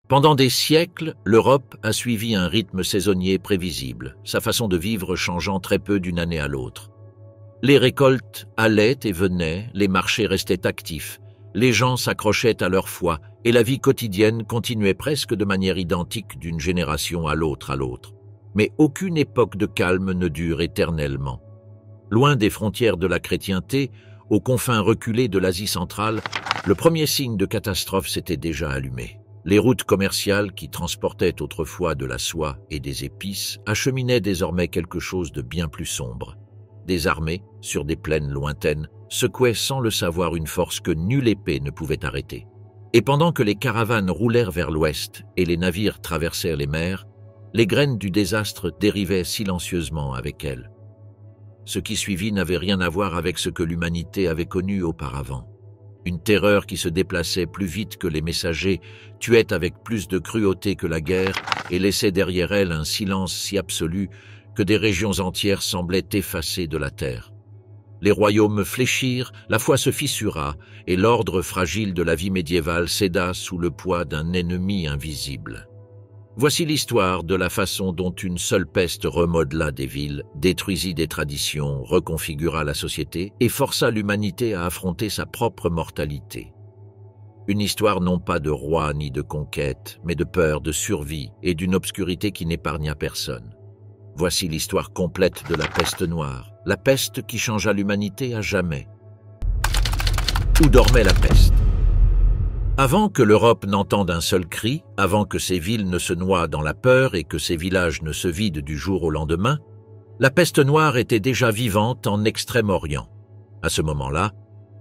Pendant des siècles, l'Europe a suivi un rythme saisonnier prévisible, sa façon de vivre changeant très peu d'une année à l'autre. Les récoltes allaient et venaient, les marchés restaient actifs, les gens s'accrochaient à leur foi et la vie quotidienne continuait presque de manière identique d'une génération à l'autre. Mais aucune époque de calme ne dure éternellement. Loin des frontières de la chrétienté, aux confins reculés de l'Asie centrale, le premier signe de catastrophe s'était déjà allumé. Les routes commerciales qui transportaient autrefois de la soie et des épices acheminaient désormais quelque chose de bien plus sombre. Des armées, sur des plaines lointaines, secouaient sans le savoir une force que nulle épée ne pouvait arrêter. Et pendant que les caravanes roulèrent vers l'ouest et les navires traversèrent les mers, les graines du désastre dérivaient silencieusement avec elles. Ce qui suivit n'avait rien à voir avec ce que l'humanité avait connu auparavant. Une terreur qui se déplaçait plus vite que les messagers, tuait avec plus de cruauté que la guerre et laissait derrière elle un silence si absolu que des régions entières semblaient effacées de la terre. Les royaumes fléchirent, la foi se fissura et l'ordre fragile de la vie médiévale céda sous le poids d'un ennemi invisible. Voici l'histoire de la façon dont une seule peste remodela des villes, détruisit des traditions, reconfigura la société et força l'humanité à affronter sa propre mortalité. Une histoire non pas de roi ni de conquête, mais de peur, de survie et d'une obscurité qui n'épargna personne. Voici l'histoire complète de la peste noire, la peste qui changea l'humanité à jamais. Où dormait la peste ? Avant que l'Europe n'entende un seul cri, avant que ses villes ne se noient dans la peur et que ses villages ne se vident du jour au lendemain, la peste noire était déjà vivante en Extrême-Orient. À ce moment-là,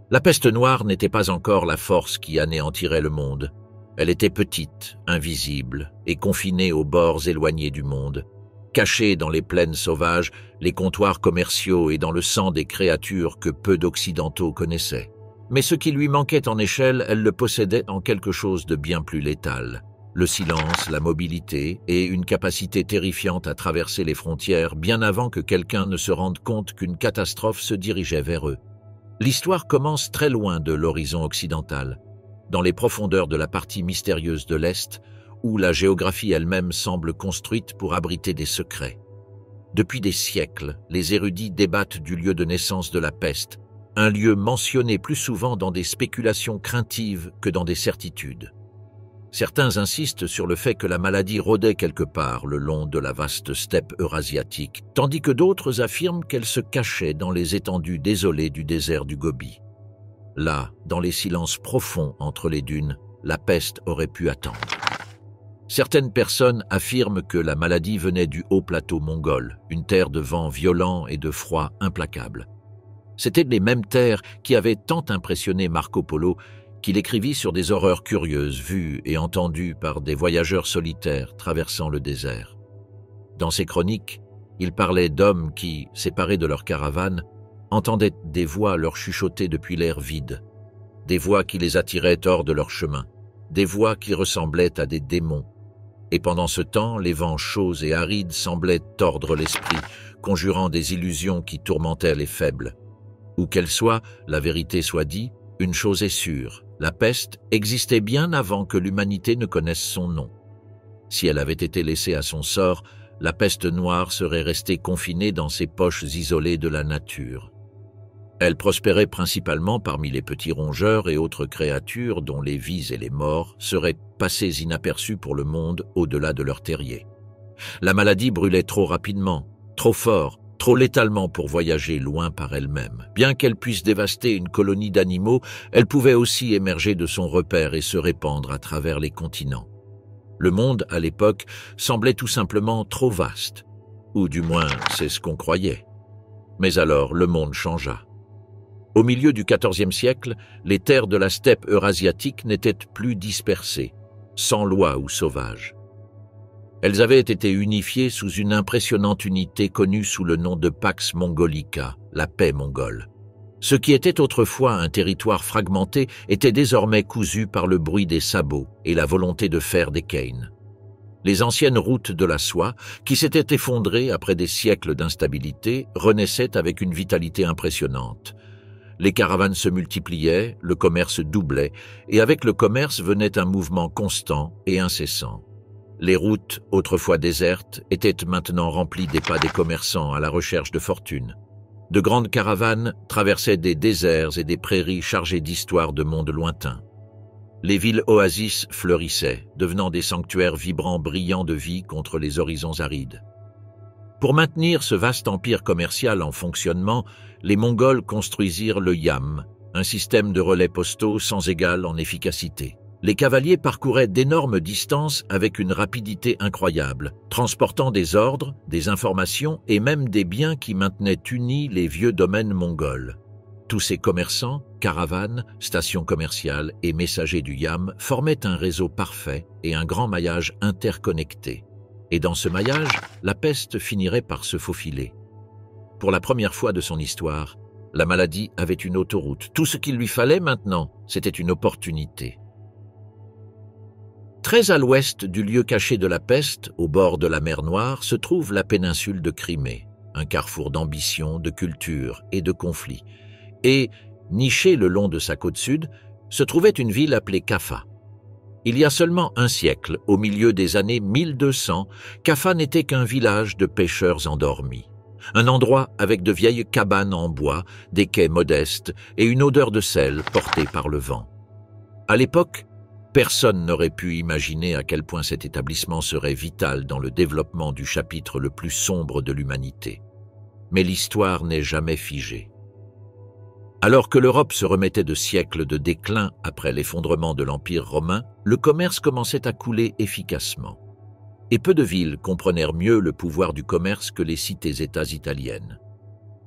la peste noire n'était pas encore la force qui anéantirait le monde. Elle était petite, invisible et confinée aux bords éloignés du monde, cachée dans les plaines sauvages, les comptoirs commerciaux et dans le sang des créatures que peu d'Occidentaux connaissaient. Mais ce qui lui manquait en échelle, elle le possédait en quelque chose de bien plus létal. Le silence, la mobilité et une capacité terrifiante à traverser les frontières bien avant que quelqu'un ne se rende compte qu'une catastrophe se dirigeait vers eux. L'histoire commence très loin de l'horizon occidental, dans les profondeurs de la partie mystérieuse de l'Est, où la géographie elle-même semble construite pour abriter des secrets. Depuis des siècles, les érudits débattent du lieu de naissance de la peste, un lieu mentionné plus souvent dans des spéculations craintives que dans des certitudes. Certains insistent sur le fait que la maladie rôdait quelque part le long de la vaste steppe eurasiatique, tandis que d'autres affirment qu'elle se cachait dans les étendues désolées du désert du Gobi. Là, dans les silences profonds entre les dunes, la peste aurait pu attendre. Certaines personnes affirment que la maladie venait du haut plateau mongol, une terre de vent violent et de froid implacable. C'étaient les mêmes terres qui avaient tant impressionné Marco Polo qu'il écrivit sur des horreurs curieuses vues et entendues par des voyageurs solitaires traversant le désert. Dans ses chroniques, il parlait d'hommes qui, séparés de leur caravane, entendaient des voix leur chuchoter depuis l'air vide, des voix qui les attiraient hors de leur chemin, des voix qui ressemblaient à des démons. Et pendant ce temps, les vents chauds et arides semblaient tordre l'esprit, conjurant des illusions qui tourmentaient les faibles. Où qu'elle soit, la vérité soit dite, une chose est sûre, la peste existait bien avant que l'humanité ne connaisse son nom. Si elle avait été laissée à son sort, la peste noire serait restée confinée dans ses poches isolées de la nature. Elle prospérait principalement parmi les petits rongeurs et autres créatures dont les vies et les morts seraient passées inaperçues pour le monde au-delà de leur terrier. La maladie brûlait trop rapidement, trop fort, trop létalement pour voyager loin par elle-même. Bien qu'elle puisse dévaster une colonie d'animaux, elle pouvait aussi émerger de son repère et se répandre à travers les continents. Le monde, à l'époque, semblait tout simplement trop vaste, ou du moins c'est ce qu'on croyait. Mais alors le monde changea. Au milieu du XIVe siècle, les terres de la steppe eurasiatique n'étaient plus dispersées, sans loi ou sauvages. Elles avaient été unifiées sous une impressionnante unité connue sous le nom de Pax Mongolica, la paix mongole. Ce qui était autrefois un territoire fragmenté était désormais cousu par le bruit des sabots et la volonté de faire des Caïns. Les anciennes routes de la soie, qui s'étaient effondrées après des siècles d'instabilité, renaissaient avec une vitalité impressionnante. Les caravanes se multipliaient, le commerce doublait, et avec le commerce venait un mouvement constant et incessant. Les routes, autrefois désertes, étaient maintenant remplies des pas des commerçants à la recherche de fortune. De grandes caravanes traversaient des déserts et des prairies chargées d'histoires de mondes lointains. Les villes oasis fleurissaient, devenant des sanctuaires vibrants brillants de vie contre les horizons arides. Pour maintenir ce vaste empire commercial en fonctionnement, les Mongols construisirent le yam, un système de relais postaux sans égal en efficacité. Les cavaliers parcouraient d'énormes distances avec une rapidité incroyable, transportant des ordres, des informations et même des biens qui maintenaient unis les vieux domaines mongols. Tous ces commerçants, caravanes, stations commerciales et messagers du yam formaient un réseau parfait et un grand maillage interconnecté. Et dans ce maillage, la peste finirait par se faufiler. Pour la première fois de son histoire, la maladie avait une autoroute. Tout ce qu'il lui fallait maintenant, c'était une opportunité. Très à l'ouest du lieu caché de la peste, au bord de la mer Noire, se trouve la péninsule de Crimée, un carrefour d'ambition, de culture et de conflits. Et, nichée le long de sa côte sud, se trouvait une ville appelée Kaffa. Il y a seulement un siècle, au milieu des années 1200, Kaffa n'était qu'un village de pêcheurs endormis. Un endroit avec de vieilles cabanes en bois, des quais modestes et une odeur de sel portée par le vent. À l'époque, personne n'aurait pu imaginer à quel point cet établissement serait vital dans le développement du chapitre le plus sombre de l'humanité. Mais l'histoire n'est jamais figée. Alors que l'Europe se remettait de siècles de déclin après l'effondrement de l'Empire romain, le commerce commençait à couler efficacement. Et peu de villes comprenèrent mieux le pouvoir du commerce que les cités-États italiennes.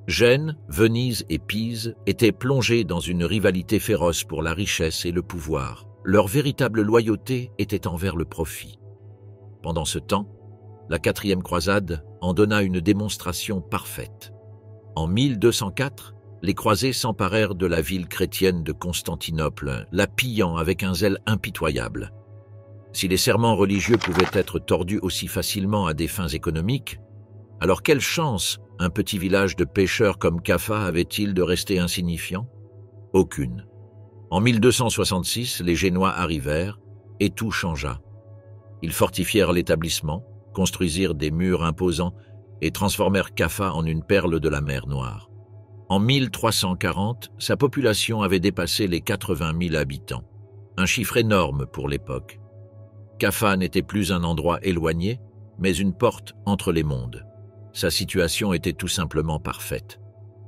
Gênes, Venise et Pise étaient plongées dans une rivalité féroce pour la richesse et le pouvoir. Leur véritable loyauté était envers le profit. Pendant ce temps, la 4e croisade en donna une démonstration parfaite. En 1204, les croisés s'emparèrent de la ville chrétienne de Constantinople, la pillant avec un zèle impitoyable. Si les serments religieux pouvaient être tordus aussi facilement à des fins économiques, alors quelle chance un petit village de pêcheurs comme Kaffa avait-il de rester insignifiant? Aucune. En 1266, les Génois arrivèrent et tout changea. Ils fortifièrent l'établissement, construisirent des murs imposants et transformèrent Kaffa en une perle de la mer Noire. En 1340, sa population avait dépassé les 80 000 habitants, un chiffre énorme pour l'époque. Kaffa n'était plus un endroit éloigné, mais une porte entre les mondes. Sa situation était tout simplement parfaite.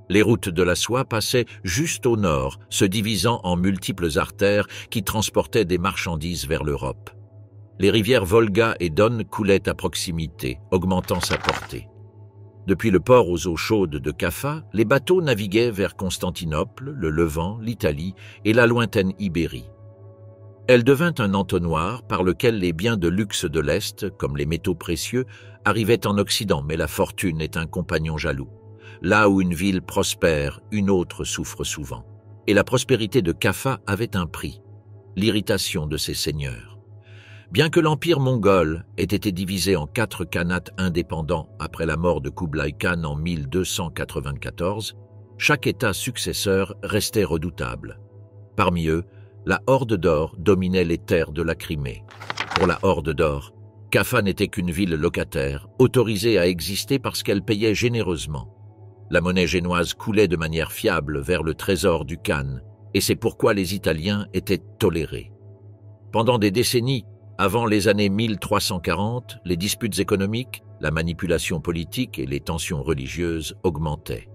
Les routes de la soie passaient juste au nord, se divisant en multiples artères qui transportaient des marchandises vers l'Europe. Les rivières Volga et Don coulaient à proximité, augmentant sa portée. Depuis le port aux eaux chaudes de Kaffa, les bateaux naviguaient vers Constantinople, le Levant, l'Italie et la lointaine Ibérie. Elle devint un entonnoir par lequel les biens de luxe de l'Est, comme les métaux précieux, arrivaient en Occident, mais la fortune est un compagnon jaloux. Là où une ville prospère, une autre souffre souvent. Et la prospérité de Kaffa avait un prix, l'irritation de ses seigneurs. Bien que l'empire mongol ait été divisé en 4 khanates indépendants après la mort de Kublai Khan en 1294, chaque État successeur restait redoutable. Parmi eux, la Horde d'Or dominait les terres de la Crimée. Pour la Horde d'Or, Kaffa n'était qu'une ville locataire, autorisée à exister parce qu'elle payait généreusement. La monnaie génoise coulait de manière fiable vers le trésor du Khan, et c'est pourquoi les Italiens étaient tolérés. Pendant des décennies, avant les années 1340, les disputes économiques, la manipulation politique et les tensions religieuses augmentaient.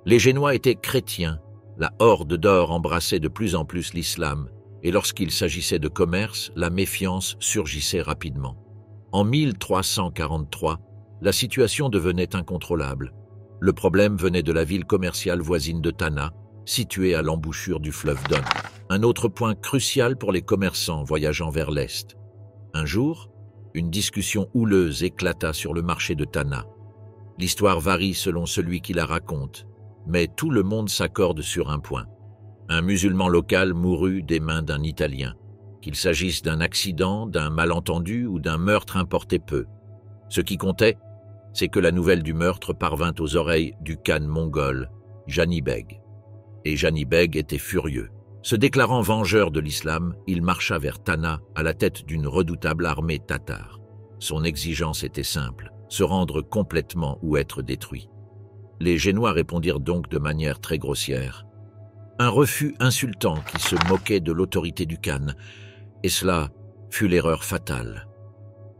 Les Génois étaient chrétiens, la Horde d'Or embrassait de plus en plus l'islam, et lorsqu'il s'agissait de commerce, la méfiance surgissait rapidement. En 1343, la situation devenait incontrôlable. Le problème venait de la ville commerciale voisine de Tana, située à l'embouchure du fleuve Don, un autre point crucial pour les commerçants voyageant vers l'Est. Un jour, une discussion houleuse éclata sur le marché de Tana. L'histoire varie selon celui qui la raconte, mais tout le monde s'accorde sur un point. Un musulman local mourut des mains d'un Italien. Qu'il s'agisse d'un accident, d'un malentendu ou d'un meurtre importait peu. Ce qui comptait, c'est que la nouvelle du meurtre parvint aux oreilles du khan mongol, Janibeg. Et Jani Beg était furieux. Se déclarant vengeur de l'islam, il marcha vers Tana à la tête d'une redoutable armée tatare. Son exigence était simple, se rendre complètement ou être détruit. Les Génois répondirent donc de manière très grossière. Un refus insultant qui se moquait de l'autorité du khan, et cela fut l'erreur fatale.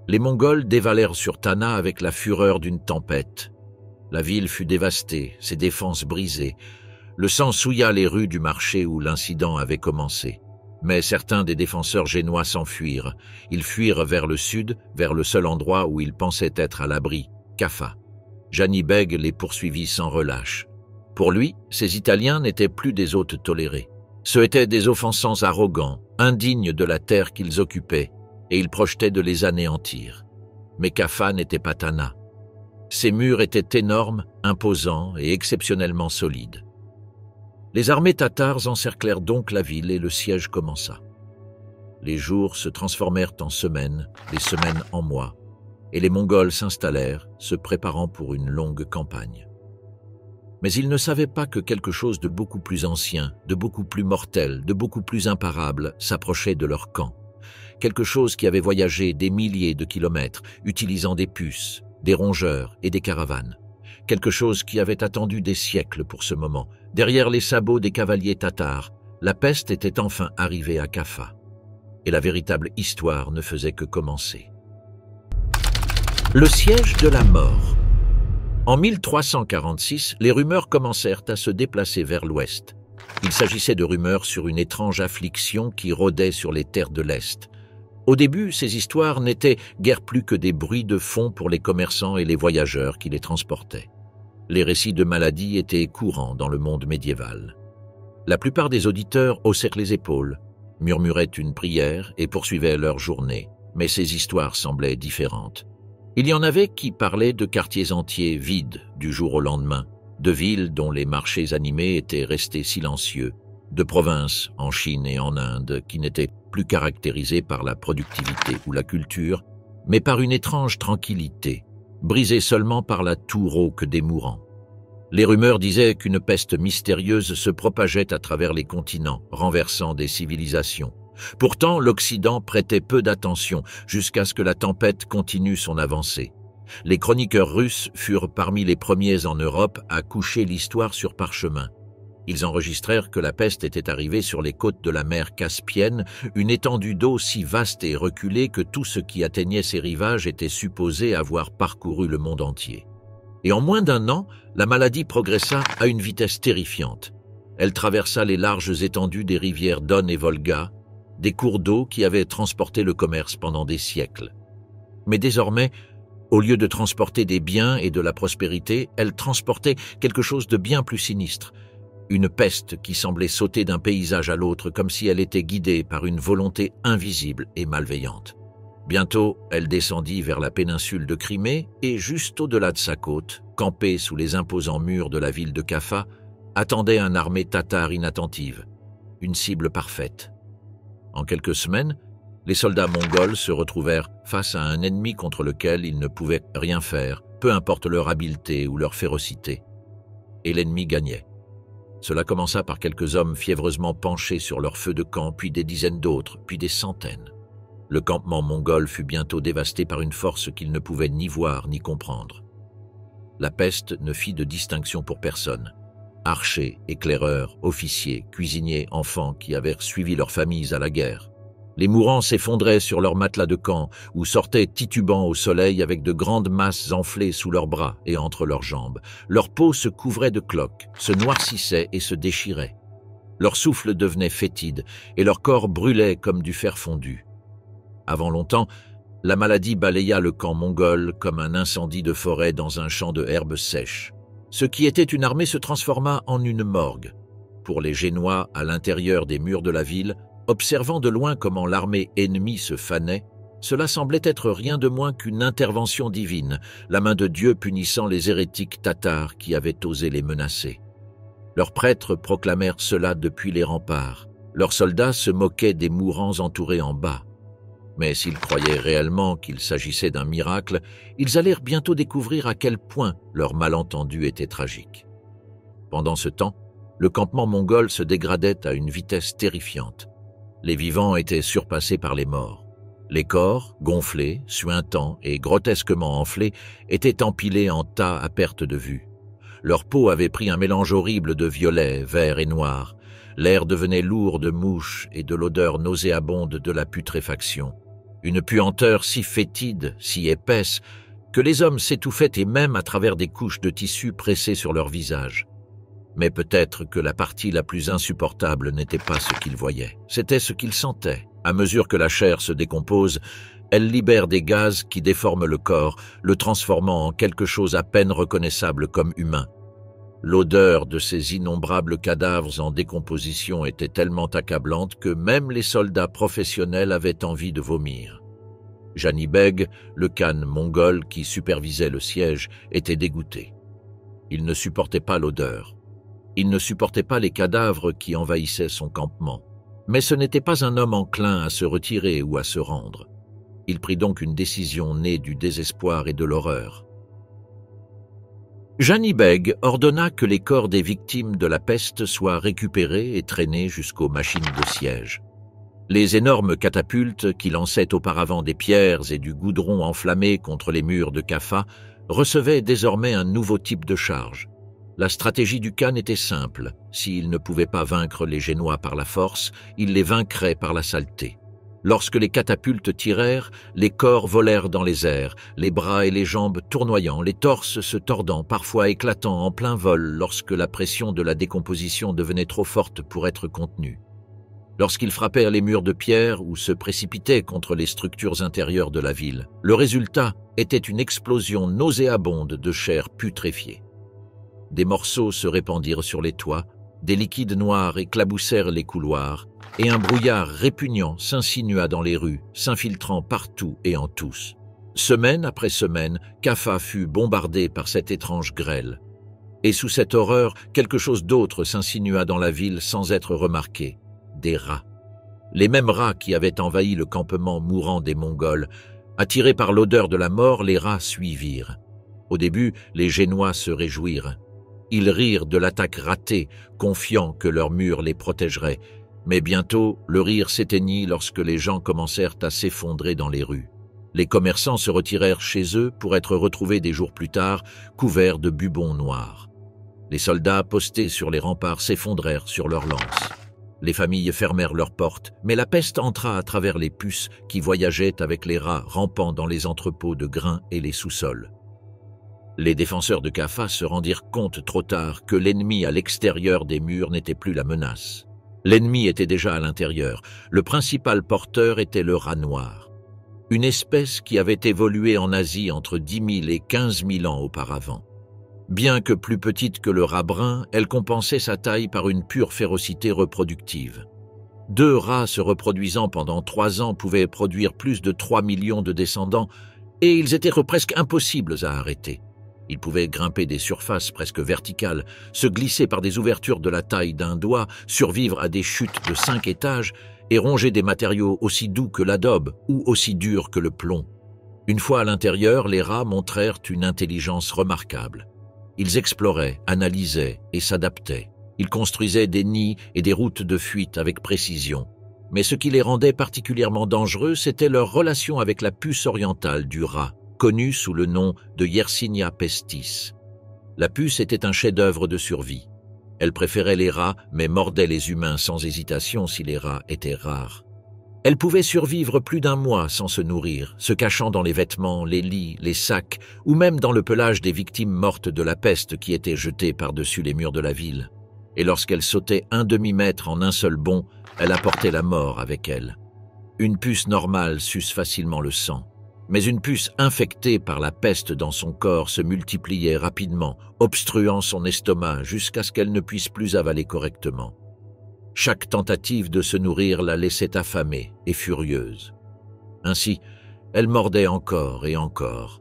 Les Mongols dévalèrent sur Tana avec la fureur d'une tempête. La ville fut dévastée, ses défenses brisées. Le sang souilla les rues du marché où l'incident avait commencé. Mais certains des défenseurs génois s'enfuirent. Ils fuirent vers le sud, vers le seul endroit où ils pensaient être à l'abri, Kaffa. Jani Beg les poursuivit sans relâche. Pour lui, ces Italiens n'étaient plus des hôtes tolérés. Ce étaient des offensants arrogants, indignes de la terre qu'ils occupaient, et il projetait de les anéantir. Mais Kaffa n'était pas Tana. Ses murs étaient énormes, imposants et exceptionnellement solides. Les armées tatares encerclèrent donc la ville et le siège commença. Les jours se transformèrent en semaines, les semaines en mois, et les Mongols s'installèrent, se préparant pour une longue campagne. Mais ils ne savaient pas que quelque chose de beaucoup plus ancien, de beaucoup plus mortel, de beaucoup plus imparable s'approchait de leur camp. Quelque chose qui avait voyagé des milliers de kilomètres, utilisant des puces, des rongeurs et des caravanes. Quelque chose qui avait attendu des siècles pour ce moment. Derrière les sabots des cavaliers tatars, la peste était enfin arrivée à Kaffa. Et la véritable histoire ne faisait que commencer. Le siège de la mort. En 1346, les rumeurs commencèrent à se déplacer vers l'ouest. Il s'agissait de rumeurs sur une étrange affliction qui rôdait sur les terres de l'Est. Au début, ces histoires n'étaient guère plus que des bruits de fond pour les commerçants et les voyageurs qui les transportaient. Les récits de maladies étaient courants dans le monde médiéval. La plupart des auditeurs haussèrent les épaules, murmuraient une prière et poursuivaient leur journée, mais ces histoires semblaient différentes. Il y en avait qui parlaient de quartiers entiers vides du jour au lendemain, de villes dont les marchés animés étaient restés silencieux, de provinces en Chine et en Inde qui n'étaient plus caractérisées par la productivité ou la culture, mais par une étrange tranquillité, brisée seulement par la toux rauque des mourants. Les rumeurs disaient qu'une peste mystérieuse se propageait à travers les continents, renversant des civilisations. Pourtant, l'Occident prêtait peu d'attention jusqu'à ce que la tempête continue son avancée. Les chroniqueurs russes furent parmi les premiers en Europe à coucher l'histoire sur parchemin. Ils enregistrèrent que la peste était arrivée sur les côtes de la mer Caspienne, une étendue d'eau si vaste et reculée que tout ce qui atteignait ses rivages était supposé avoir parcouru le monde entier. Et en moins d'un an, la maladie progressa à une vitesse terrifiante. Elle traversa les larges étendues des rivières Don et Volga, des cours d'eau qui avaient transporté le commerce pendant des siècles. Mais désormais, au lieu de transporter des biens et de la prospérité, elle transportait quelque chose de bien plus sinistre. Une peste qui semblait sauter d'un paysage à l'autre comme si elle était guidée par une volonté invisible et malveillante. Bientôt, elle descendit vers la péninsule de Crimée et juste au-delà de sa côte, campée sous les imposants murs de la ville de Kaffa, attendait une armée tatare inattentive, une cible parfaite. En quelques semaines, les soldats mongols se retrouvèrent face à un ennemi contre lequel ils ne pouvaient rien faire, peu importe leur habileté ou leur férocité. Et l'ennemi gagnait. Cela commença par quelques hommes fiévreusement penchés sur leur feu de camp, puis des dizaines d'autres, puis des centaines. Le campement mongol fut bientôt dévasté par une force qu'ils ne pouvaient ni voir ni comprendre. La peste ne fit de distinction pour personne. Archers, éclaireurs, officiers, cuisiniers, enfants qui avaient suivi leurs familles à la guerre. Les mourants s'effondraient sur leurs matelas de camp ou sortaient titubants au soleil avec de grandes masses enflées sous leurs bras et entre leurs jambes. Leur peau se couvrait de cloques, se noircissait et se déchirait. Leur souffle devenait fétide et leur corps brûlait comme du fer fondu. Avant longtemps, la maladie balaya le camp mongol comme un incendie de forêt dans un champ de herbes sèches. Ce qui était une armée se transforma en une morgue. Pour les Génois, à l'intérieur des murs de la ville, observant de loin comment l'armée ennemie se fanait, cela semblait être rien de moins qu'une intervention divine, la main de Dieu punissant les hérétiques tatars qui avaient osé les menacer. Leurs prêtres proclamèrent cela depuis les remparts. Leurs soldats se moquaient des mourants entourés en bas. Mais s'ils croyaient réellement qu'il s'agissait d'un miracle, ils allèrent bientôt découvrir à quel point leur malentendu était tragique. Pendant ce temps, Le campement mongol se dégradait à une vitesse terrifiante. Les vivants étaient surpassés par les morts. Les corps, gonflés, suintants et grotesquement enflés, étaient empilés en tas à perte de vue. Leur peau avait pris un mélange horrible de violet, vert et noir. L'air devenait lourd de mouches et de l'odeur nauséabonde de la putréfaction. Une puanteur si fétide, si épaisse, que les hommes s'étouffaient et même à travers des couches de tissu pressées sur leur visage. Mais peut-être que la partie la plus insupportable n'était pas ce qu'ils voyaient, c'était ce qu'ils sentaient. À mesure que la chair se décompose, elle libère des gaz qui déforment le corps, le transformant en quelque chose à peine reconnaissable comme humain. L'odeur de ces innombrables cadavres en décomposition était tellement accablante que même les soldats professionnels avaient envie de vomir. Jani Beg, le khan mongol qui supervisait le siège, était dégoûté. Il ne supportait pas l'odeur. Il ne supportait pas les cadavres qui envahissaient son campement. Mais ce n'était pas un homme enclin à se retirer ou à se rendre. Il prit donc une décision née du désespoir et de l'horreur. Jani Beg ordonna que les corps des victimes de la peste soient récupérés et traînés jusqu'aux machines de siège. Les énormes catapultes qui lançaient auparavant des pierres et du goudron enflammé contre les murs de Kaffa recevaient désormais un nouveau type de charge. La stratégie du khan était simple. S'il ne pouvait pas vaincre les Génois par la force, il les vaincrait par la saleté. Lorsque les catapultes tirèrent, les corps volèrent dans les airs, les bras et les jambes tournoyant, les torses se tordant, parfois éclatant en plein vol lorsque la pression de la décomposition devenait trop forte pour être contenue. Lorsqu'ils frappèrent les murs de pierre ou se précipitaient contre les structures intérieures de la ville, le résultat était une explosion nauséabonde de chair putréfiée. Des morceaux se répandirent sur les toits, des liquides noirs éclaboussèrent les couloirs, et un brouillard répugnant s'insinua dans les rues, s'infiltrant partout et en tous. Semaine après semaine, Kaffa fut bombardé par cette étrange grêle. Et sous cette horreur, quelque chose d'autre s'insinua dans la ville sans être remarqué. Des rats. Les mêmes rats qui avaient envahi le campement mourant des Mongols. Attirés par l'odeur de la mort, les rats suivirent. Au début, les Génois se réjouirent. Ils rirent de l'attaque ratée, confiants que leur mur les protégerait. Mais bientôt, le rire s'éteignit lorsque les gens commencèrent à s'effondrer dans les rues. Les commerçants se retirèrent chez eux pour être retrouvés des jours plus tard, couverts de bubons noirs. Les soldats postés sur les remparts s'effondrèrent sur leurs lances. Les familles fermèrent leurs portes, mais la peste entra à travers les puces qui voyageaient avec les rats rampant dans les entrepôts de grains et les sous-sols. Les défenseurs de Kaffa se rendirent compte trop tard que l'ennemi à l'extérieur des murs n'était plus la menace. L'ennemi était déjà à l'intérieur. Le principal porteur était le rat noir, une espèce qui avait évolué en Asie entre 10 000 et 15 000 ans auparavant. Bien que plus petite que le rat brun, elle compensait sa taille par une pure férocité reproductive. 2 rats se reproduisant pendant 3 ans pouvaient produire plus de 3 millions de descendants, et ils étaient presque impossibles à arrêter. Ils pouvaient grimper des surfaces presque verticales, se glisser par des ouvertures de la taille d'un doigt, survivre à des chutes de 5 étages et ronger des matériaux aussi doux que l'adobe ou aussi durs que le plomb. Une fois à l'intérieur, les rats montrèrent une intelligence remarquable. Ils exploraient, analysaient et s'adaptaient. Ils construisaient des nids et des routes de fuite avec précision. Mais ce qui les rendait particulièrement dangereux, c'était leur relation avec la puce orientale du rat, connue sous le nom de Yersinia pestis. La puce était un chef-d'œuvre de survie. Elle préférait les rats, mais mordait les humains sans hésitation si les rats étaient rares. Elle pouvait survivre plus d'1 mois sans se nourrir, se cachant dans les vêtements, les lits, les sacs, ou même dans le pelage des victimes mortes de la peste qui étaient jetées par-dessus les murs de la ville. Et lorsqu'elle sautait 1 demi-mètre en un seul bond, elle apportait la mort avec elle. Une puce normale suce facilement le sang. Mais une puce infectée par la peste dans son corps se multipliait rapidement, obstruant son estomac jusqu'à ce qu'elle ne puisse plus avaler correctement. Chaque tentative de se nourrir la laissait affamée et furieuse. Ainsi, elle mordait encore et encore.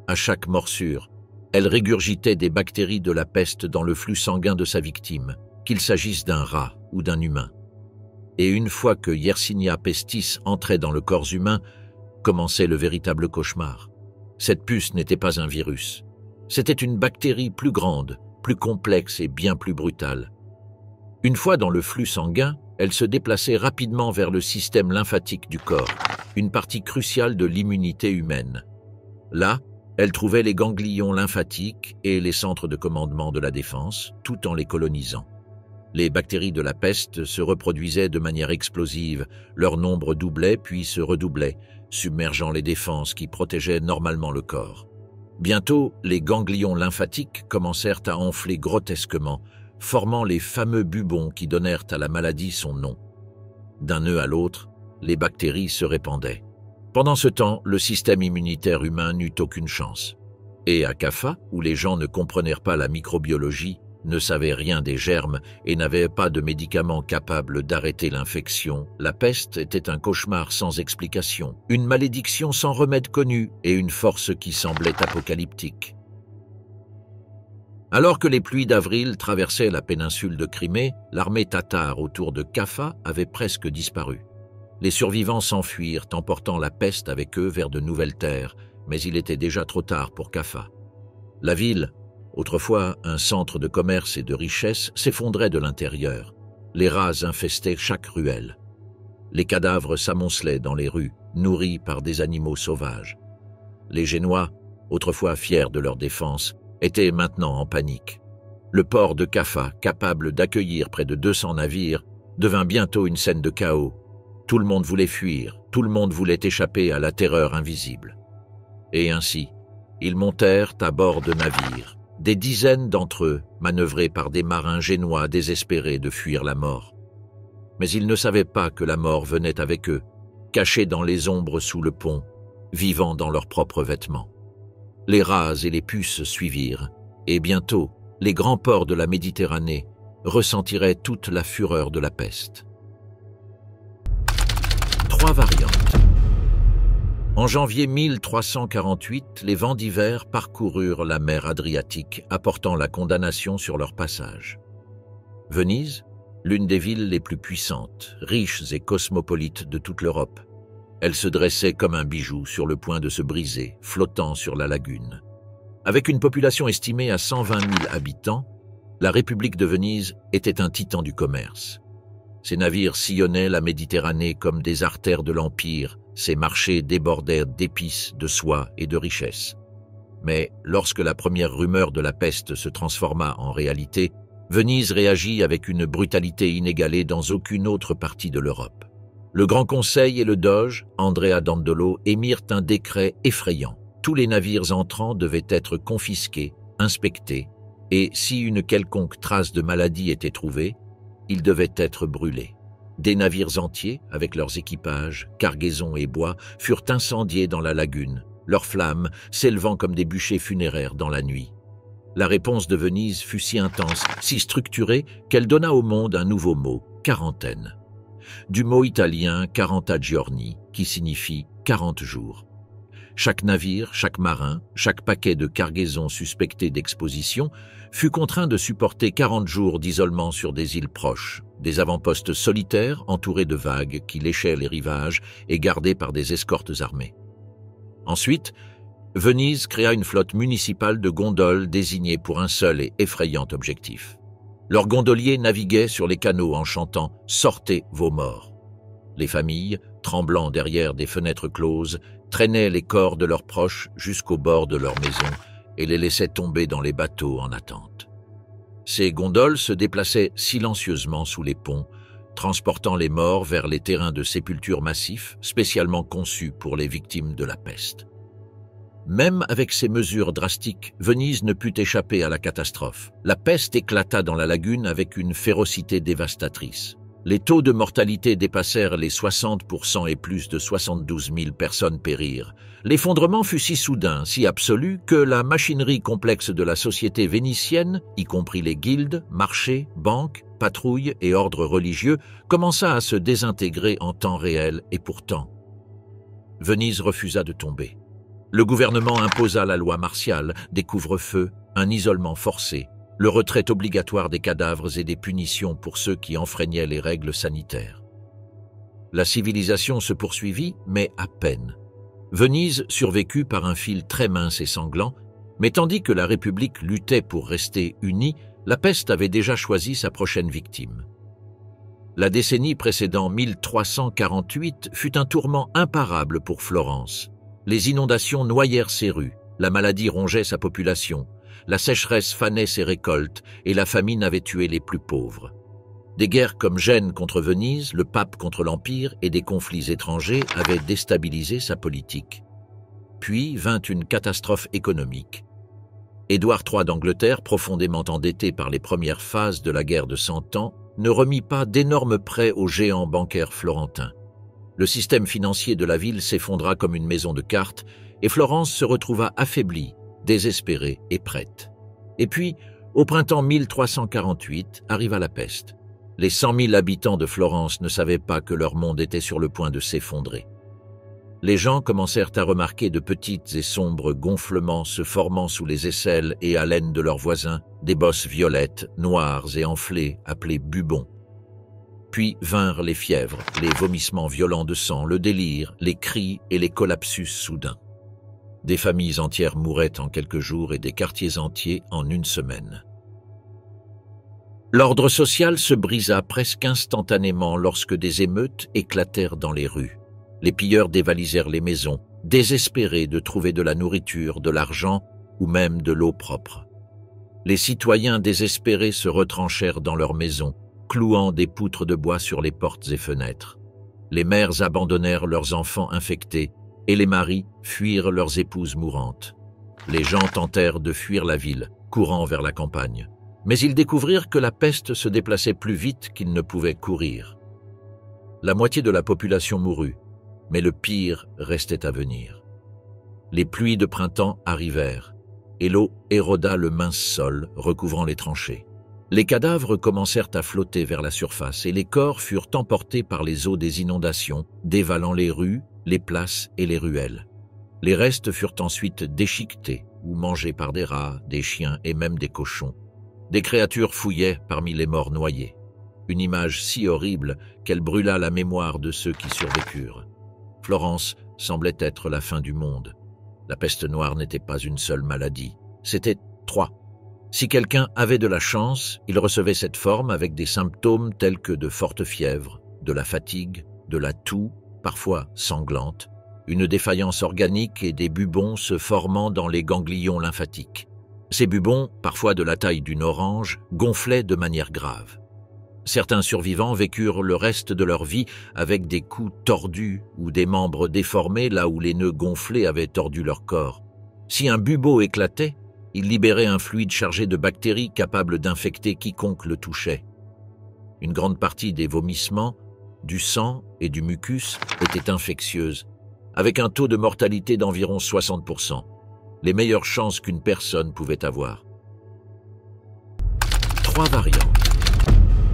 À chaque morsure, elle régurgitait des bactéries de la peste dans le flux sanguin de sa victime, qu'il s'agisse d'un rat ou d'un humain. Et une fois que Yersinia pestis entrait dans le corps humain, commençait le véritable cauchemar. Cette puce n'était pas un virus. C'était une bactérie plus grande, plus complexe et bien plus brutale. Une fois dans le flux sanguin, elle se déplaçait rapidement vers le système lymphatique du corps, une partie cruciale de l'immunité humaine. Là, elle trouvait les ganglions lymphatiques et les centres de commandement de la défense, tout en les colonisant. Les bactéries de la peste se reproduisaient de manière explosive, leur nombre doublait puis se redoublait, submergeant les défenses qui protégeaient normalement le corps. Bientôt, les ganglions lymphatiques commencèrent à enfler grotesquement, formant les fameux bubons qui donnèrent à la maladie son nom. D'un nœud à l'autre, les bactéries se répandaient. Pendant ce temps, le système immunitaire humain n'eut aucune chance. Et à Kaffa, où les gens ne comprenaient pas la microbiologie, ne savaient rien des germes et n'avaient pas de médicaments capables d'arrêter l'infection, la peste était un cauchemar sans explication, une malédiction sans remède connu et une force qui semblait apocalyptique. Alors que les pluies d'avril traversaient la péninsule de Crimée, l'armée tatare autour de Kaffa avait presque disparu. Les survivants s'enfuirent, emportant la peste avec eux vers de nouvelles terres, mais il était déjà trop tard pour Kaffa. La ville, autrefois un centre de commerce et de richesse, s'effondrait de l'intérieur. Les rats infestaient chaque ruelle. Les cadavres s'amoncelaient dans les rues, nourris par des animaux sauvages. Les Génois, autrefois fiers de leur défense, étaient maintenant en panique. Le port de Kaffa, capable d'accueillir près de 200 navires, devint bientôt une scène de chaos. Tout le monde voulait fuir, tout le monde voulait échapper à la terreur invisible. Et ainsi, ils montèrent à bord de navires, des dizaines d'entre eux manœuvrés par des marins génois désespérés de fuir la mort. Mais ils ne savaient pas que la mort venait avec eux, cachés dans les ombres sous le pont, vivant dans leurs propres vêtements. Les rats et les puces suivirent, et bientôt, les grands ports de la Méditerranée ressentiraient toute la fureur de la peste. 3 variantes. En janvier 1348, les vents d'hiver parcoururent la mer Adriatique, apportant la condamnation sur leur passage. Venise, l'une des villes les plus puissantes, riches et cosmopolites de toute l'Europe. Elle se dressait comme un bijou sur le point de se briser, flottant sur la lagune. Avec une population estimée à 120 000 habitants, la République de Venise était un titan du commerce. Ses navires sillonnaient la Méditerranée comme des artères de l'Empire, ses marchés débordèrent d'épices, de soie et de richesses. Mais lorsque la première rumeur de la peste se transforma en réalité, Venise réagit avec une brutalité inégalée dans aucune autre partie de l'Europe. Le Grand Conseil et le Doge, Andrea Dandolo, émirent un décret effrayant. Tous les navires entrants devaient être confisqués, inspectés, et si une quelconque trace de maladie était trouvée, ils devaient être brûlés. Des navires entiers, avec leurs équipages, cargaisons et bois, furent incendiés dans la lagune, leurs flammes s'élevant comme des bûchers funéraires dans la nuit. La réponse de Venise fut si intense, si structurée, qu'elle donna au monde un nouveau mot, quarantaine. Du mot italien « quaranta giorni » qui signifie « 40 jours ». Chaque navire, chaque marin, chaque paquet de cargaison suspecté d'exposition fut contraint de supporter 40 jours d'isolement sur des îles proches, des avant-postes solitaires entourés de vagues qui léchaient les rivages et gardés par des escortes armées. Ensuite, Venise créa une flotte municipale de gondoles désignées pour un seul et effrayant objectif. Leurs gondoliers naviguaient sur les canaux en chantant « Sortez vos morts ». Les familles, tremblant derrière des fenêtres closes, traînaient les corps de leurs proches jusqu'au bord de leur maison et les laissaient tomber dans les bateaux en attente. Ces gondoles se déplaçaient silencieusement sous les ponts, transportant les morts vers les terrains de sépulture massifs spécialement conçus pour les victimes de la peste. Même avec ces mesures drastiques, Venise ne put échapper à la catastrophe. La peste éclata dans la lagune avec une férocité dévastatrice. Les taux de mortalité dépassèrent les 60% et plus de 72 000 personnes périrent. L'effondrement fut si soudain, si absolu, que la machinerie complexe de la société vénitienne, y compris les guildes, marchés, banques, patrouilles et ordres religieux, commença à se désintégrer en temps réel et pourtant. Venise refusa de tomber. Le gouvernement imposa la loi martiale, des couvre-feux, un isolement forcé, le retrait obligatoire des cadavres et des punitions pour ceux qui enfreignaient les règles sanitaires. La civilisation se poursuivit, mais à peine. Venise survécut par un fil très mince et sanglant, mais tandis que la République luttait pour rester unie, la peste avait déjà choisi sa prochaine victime. La décennie précédant 1348 fut un tourment imparable pour Florence. Les inondations noyèrent ses rues, la maladie rongeait sa population, la sécheresse fanait ses récoltes et la famine avait tué les plus pauvres. Des guerres comme Gênes contre Venise, le pape contre l'Empire et des conflits étrangers avaient déstabilisé sa politique. Puis vint une catastrophe économique. Édouard III d'Angleterre, profondément endetté par les premières phases de la guerre de Cent Ans, ne remit pas d'énormes prêts aux géants bancaires florentins. Le système financier de la ville s'effondra comme une maison de cartes et Florence se retrouva affaiblie, désespérée et prête. Et puis, au printemps 1348, arriva la peste. Les 100 000 habitants de Florence ne savaient pas que leur monde était sur le point de s'effondrer. Les gens commencèrent à remarquer de petites et sombres gonflements se formant sous les aisselles et à l'aine de leurs voisins, des bosses violettes, noires et enflées, appelées bubons. Puis vinrent les fièvres, les vomissements violents de sang, le délire, les cris et les collapsus soudains. Des familles entières mouraient en quelques jours et des quartiers entiers en une semaine. L'ordre social se brisa presque instantanément lorsque des émeutes éclatèrent dans les rues. Les pilleurs dévalisèrent les maisons, désespérés de trouver de la nourriture, de l'argent ou même de l'eau propre. Les citoyens désespérés se retranchèrent dans leurs maisons, clouant des poutres de bois sur les portes et fenêtres. Les mères abandonnèrent leurs enfants infectés et les maris fuirent leurs épouses mourantes. Les gens tentèrent de fuir la ville, courant vers la campagne. Mais ils découvrirent que la peste se déplaçait plus vite qu'ils ne pouvaient courir. La moitié de la population mourut, mais le pire restait à venir. Les pluies de printemps arrivèrent, et l'eau éroda le mince sol recouvrant les tranchées. Les cadavres commencèrent à flotter vers la surface et les corps furent emportés par les eaux des inondations, dévalant les rues, les places et les ruelles. Les restes furent ensuite déchiquetés ou mangés par des rats, des chiens et même des cochons. Des créatures fouillaient parmi les morts noyés. Une image si horrible qu'elle brûla la mémoire de ceux qui survécurent. Florence semblait être la fin du monde. La peste noire n'était pas une seule maladie, c'était 3. Si quelqu'un avait de la chance, il recevait cette forme avec des symptômes tels que de fortes fièvres, de la fatigue, de la toux, parfois sanglante, une défaillance organique et des bubons se formant dans les ganglions lymphatiques. Ces bubons, parfois de la taille d'une orange, gonflaient de manière grave. Certains survivants vécurent le reste de leur vie avec des coups tordus ou des membres déformés là où les nœuds gonflés avaient tordu leur corps. Si un bubo éclatait, il libérait un fluide chargé de bactéries capables d'infecter quiconque le touchait. Une grande partie des vomissements, du sang et du mucus était infectieuse, avec un taux de mortalité d'environ 60%, les meilleures chances qu'une personne pouvait avoir. 3 variantes.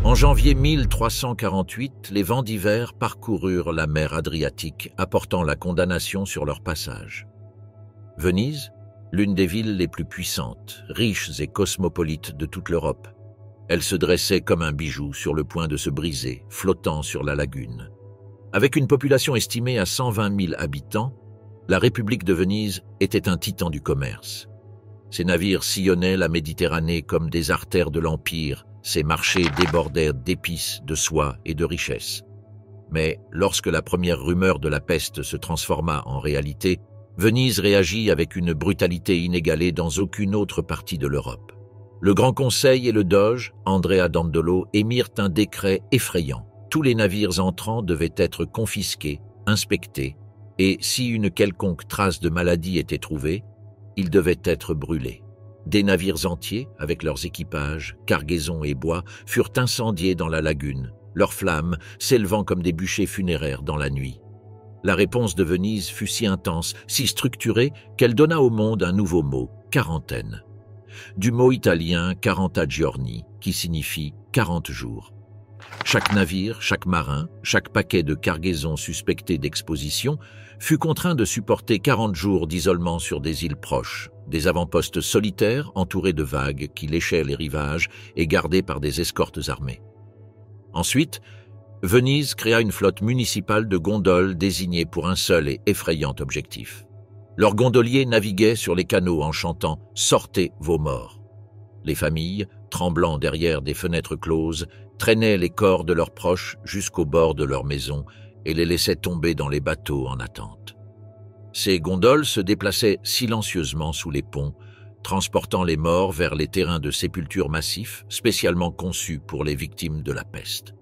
En janvier 1348, les vents d'hiver parcoururent la mer Adriatique, apportant la condamnation sur leur passage. Venise, l'une des villes les plus puissantes, riches et cosmopolites de toute l'Europe. Elle se dressait comme un bijou sur le point de se briser, flottant sur la lagune. Avec une population estimée à 120 000 habitants, la République de Venise était un titan du commerce. Ses navires sillonnaient la Méditerranée comme des artères de l'Empire, ses marchés débordèrent d'épices, de soie et de richesses. Mais lorsque la première rumeur de la peste se transforma en réalité, Venise réagit avec une brutalité inégalée dans aucune autre partie de l'Europe. Le Grand Conseil et le Doge, Andrea Dandolo, émirent un décret effrayant. Tous les navires entrants devaient être confisqués, inspectés, et si une quelconque trace de maladie était trouvée, ils devaient être brûlés. Des navires entiers, avec leurs équipages, cargaisons et bois, furent incendiés dans la lagune, leurs flammes s'élevant comme des bûchers funéraires dans la nuit. La réponse de Venise fut si intense, si structurée, qu'elle donna au monde un nouveau mot, quarantaine. Du mot italien « quaranta giorni », qui signifie « 40 jours ». Chaque navire, chaque marin, chaque paquet de cargaison suspecté d'exposition fut contraint de supporter 40 jours d'isolement sur des îles proches, des avant-postes solitaires entourés de vagues qui léchaient les rivages et gardés par des escortes armées. Ensuite, Venise créa une flotte municipale de gondoles désignées pour un seul et effrayant objectif. Leurs gondoliers naviguaient sur les canaux en chantant « Sortez vos morts ». Les familles, tremblant derrière des fenêtres closes, traînaient les corps de leurs proches jusqu'au bord de leur maison et les laissaient tomber dans les bateaux en attente. Ces gondoles se déplaçaient silencieusement sous les ponts, transportant les morts vers les terrains de sépulture massifs spécialement conçus pour les victimes de la peste.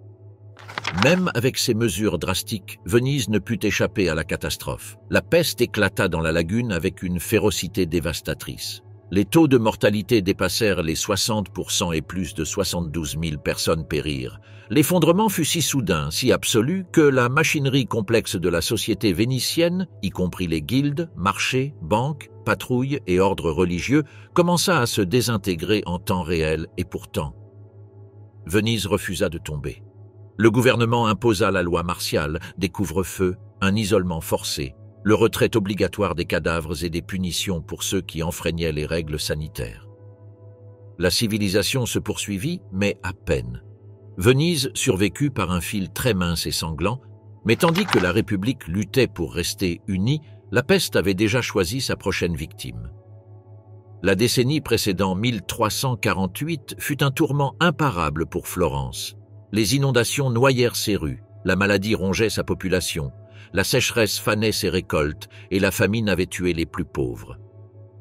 Même avec ces mesures drastiques, Venise ne put échapper à la catastrophe. La peste éclata dans la lagune avec une férocité dévastatrice. Les taux de mortalité dépassèrent les 60% et plus de 72 000 personnes périrent. L'effondrement fut si soudain, si absolu, que la machinerie complexe de la société vénitienne, y compris les guildes, marchés, banques, patrouilles et ordres religieux, commença à se désintégrer en temps réel et pourtant, Venise refusa de tomber. Le gouvernement imposa la loi martiale, des couvre-feux, un isolement forcé, le retrait obligatoire des cadavres et des punitions pour ceux qui enfreignaient les règles sanitaires. La civilisation se poursuivit, mais à peine. Venise survécut par un fil très mince et sanglant, mais tandis que la République luttait pour rester unie, la peste avait déjà choisi sa prochaine victime. La décennie précédant 1348 fut un tourment imparable pour Florence. Les inondations noyèrent ses rues, la maladie rongeait sa population, la sécheresse fanait ses récoltes et la famine avait tué les plus pauvres.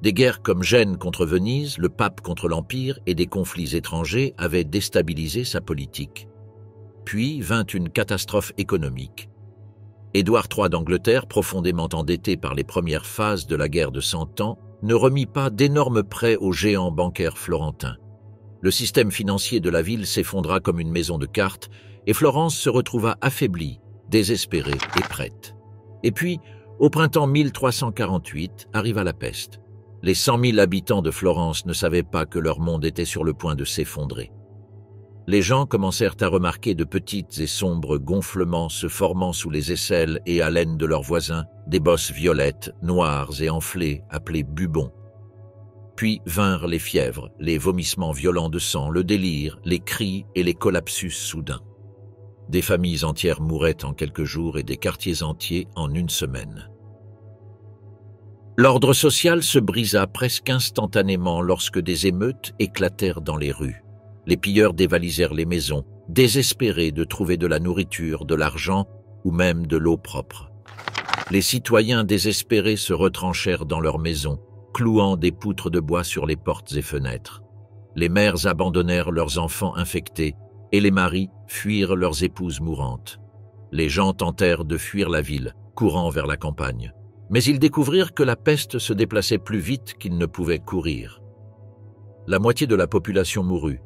Des guerres comme Gênes contre Venise, le pape contre l'Empire et des conflits étrangers avaient déstabilisé sa politique. Puis vint une catastrophe économique. Édouard III d'Angleterre, profondément endetté par les premières phases de la guerre de 100 ans, ne remit pas d'énormes prêts aux géants bancaires florentins. Le système financier de la ville s'effondra comme une maison de cartes et Florence se retrouva affaiblie, désespérée et prête. Et puis, au printemps 1348, arriva la peste. Les 100 000 habitants de Florence ne savaient pas que leur monde était sur le point de s'effondrer. Les gens commencèrent à remarquer de petites et sombres gonflements se formant sous les aisselles et haleines de leurs voisins, des bosses violettes, noires et enflées, appelées bubons. Puis vinrent les fièvres, les vomissements violents de sang, le délire, les cris et les collapsus soudains. Des familles entières mouraient en quelques jours et des quartiers entiers en une semaine. L'ordre social se brisa presque instantanément lorsque des émeutes éclatèrent dans les rues. Les pilleurs dévalisèrent les maisons, désespérés de trouver de la nourriture, de l'argent ou même de l'eau propre. Les citoyens désespérés se retranchèrent dans leurs maisons, clouant des poutres de bois sur les portes et fenêtres. Les mères abandonnèrent leurs enfants infectés et les maris fuirent leurs épouses mourantes. Les gens tentèrent de fuir la ville, courant vers la campagne. Mais ils découvrirent que la peste se déplaçait plus vite qu'ils ne pouvaient courir. La moitié de la population mourut,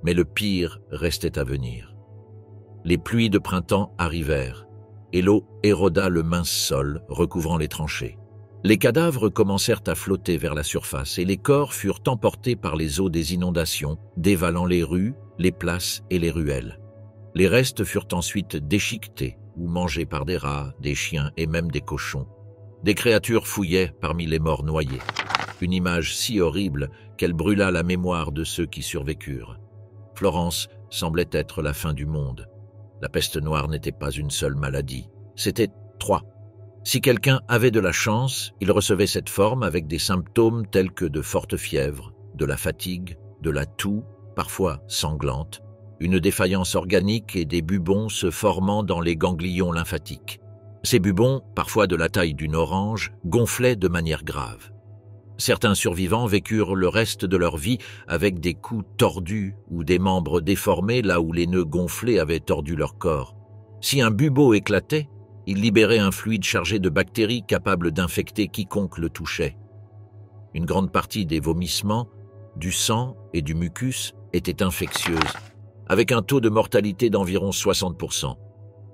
mais le pire restait à venir. Les pluies de printemps arrivèrent, et l'eau éroda le mince sol recouvrant les tranchées. Les cadavres commencèrent à flotter vers la surface et les corps furent emportés par les eaux des inondations, dévalant les rues, les places et les ruelles. Les restes furent ensuite déchiquetés ou mangés par des rats, des chiens et même des cochons. Des créatures fouillaient parmi les morts noyés. Une image si horrible qu'elle brûla la mémoire de ceux qui survécurent. Florence semblait être la fin du monde. La peste noire n'était pas une seule maladie, c'était 3. Si quelqu'un avait de la chance, il recevait cette forme avec des symptômes tels que de fortes fièvres, de la fatigue, de la toux, parfois sanglante, une défaillance organique et des bubons se formant dans les ganglions lymphatiques. Ces bubons, parfois de la taille d'une orange, gonflaient de manière grave. Certains survivants vécurent le reste de leur vie avec des coups tordus ou des membres déformés là où les nœuds gonflés avaient tordu leur corps. Si un bubo éclatait, il libérait un fluide chargé de bactéries capables d'infecter quiconque le touchait. Une grande partie des vomissements, du sang et du mucus était infectieuse, avec un taux de mortalité d'environ 60%.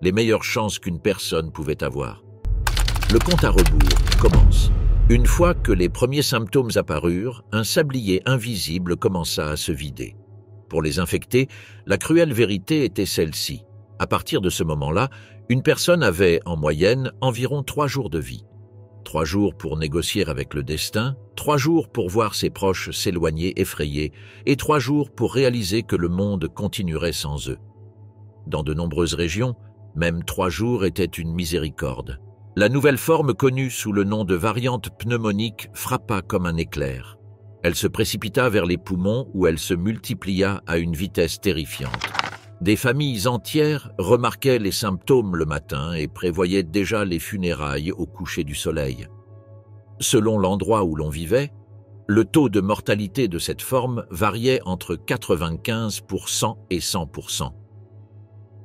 Les meilleures chances qu'une personne pouvait avoir. Le compte à rebours commence. Une fois que les premiers symptômes apparurent, un sablier invisible commença à se vider. Pour les infectés, la cruelle vérité était celle-ci. À partir de ce moment-là, une personne avait, en moyenne, environ 3 jours de vie. 3 jours pour négocier avec le destin, 3 jours pour voir ses proches s'éloigner effrayés, et 3 jours pour réaliser que le monde continuerait sans eux. Dans de nombreuses régions, même 3 jours étaient une miséricorde. La nouvelle forme connue sous le nom de variante pneumonique frappa comme un éclair. Elle se précipita vers les poumons où elle se multiplia à une vitesse terrifiante. Des familles entières remarquaient les symptômes le matin et prévoyaient déjà les funérailles au coucher du soleil. Selon l'endroit où l'on vivait, le taux de mortalité de cette forme variait entre 95% et 100%.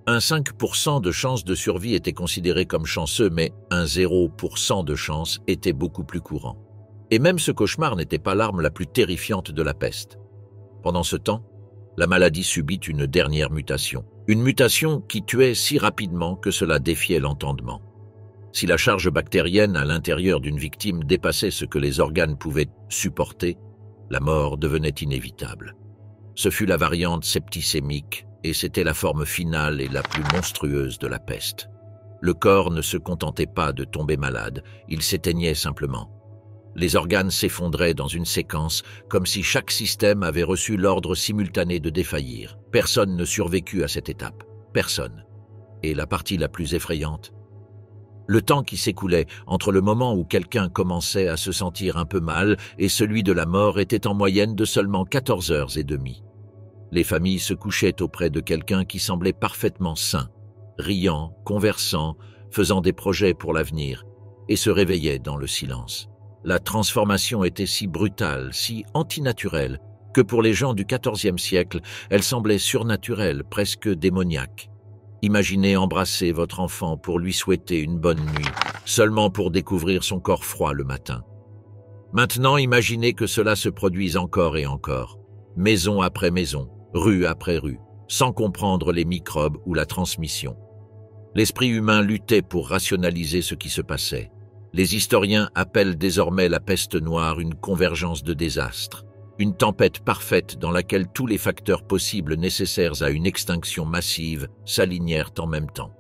Un 5% de chance de survie était considéré comme chanceux, mais un 0% de chance était beaucoup plus courant. Et même ce cauchemar n'était pas l'arme la plus terrifiante de la peste. Pendant ce temps, la maladie subit une dernière mutation. Une mutation qui tuait si rapidement que cela défiait l'entendement. Si la charge bactérienne à l'intérieur d'une victime dépassait ce que les organes pouvaient supporter, la mort devenait inévitable. Ce fut la variante septicémique, et c'était la forme finale et la plus monstrueuse de la peste. Le corps ne se contentait pas de tomber malade, il s'éteignait simplement. Les organes s'effondraient dans une séquence, comme si chaque système avait reçu l'ordre simultané de défaillir. Personne ne survécut à cette étape. Personne. Et la partie la plus effrayante? Le temps qui s'écoulait entre le moment où quelqu'un commençait à se sentir un peu mal et celui de la mort était en moyenne de seulement 14h30. Les familles se couchaient auprès de quelqu'un qui semblait parfaitement sain, riant, conversant, faisant des projets pour l'avenir, et se réveillaient dans le silence. La transformation était si brutale, si antinaturelle, que pour les gens du XIVe siècle, elle semblait surnaturelle, presque démoniaque. Imaginez embrasser votre enfant pour lui souhaiter une bonne nuit, seulement pour découvrir son corps froid le matin. Maintenant, imaginez que cela se produise encore et encore, maison après maison, rue après rue, sans comprendre les microbes ou la transmission. L'esprit humain luttait pour rationaliser ce qui se passait. Les historiens appellent désormais la peste noire une convergence de désastres, une tempête parfaite dans laquelle tous les facteurs possibles nécessaires à une extinction massive s'alignèrent en même temps.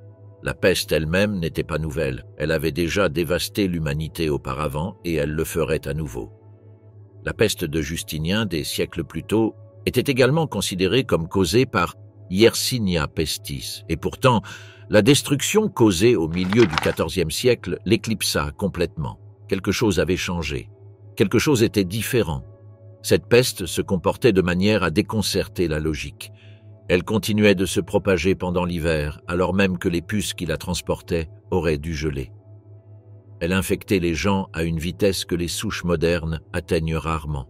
La peste elle-même n'était pas nouvelle, elle avait déjà dévasté l'humanité auparavant et elle le ferait à nouveau. La peste de Justinien des siècles plus tôt était également considérée comme causée par Yersinia pestis, et pourtant, la destruction causée au milieu du XIVe siècle l'éclipsa complètement. Quelque chose avait changé. Quelque chose était différent. Cette peste se comportait de manière à déconcerter la logique. Elle continuait de se propager pendant l'hiver, alors même que les puces qui la transportaient auraient dû geler. Elle infectait les gens à une vitesse que les souches modernes atteignent rarement.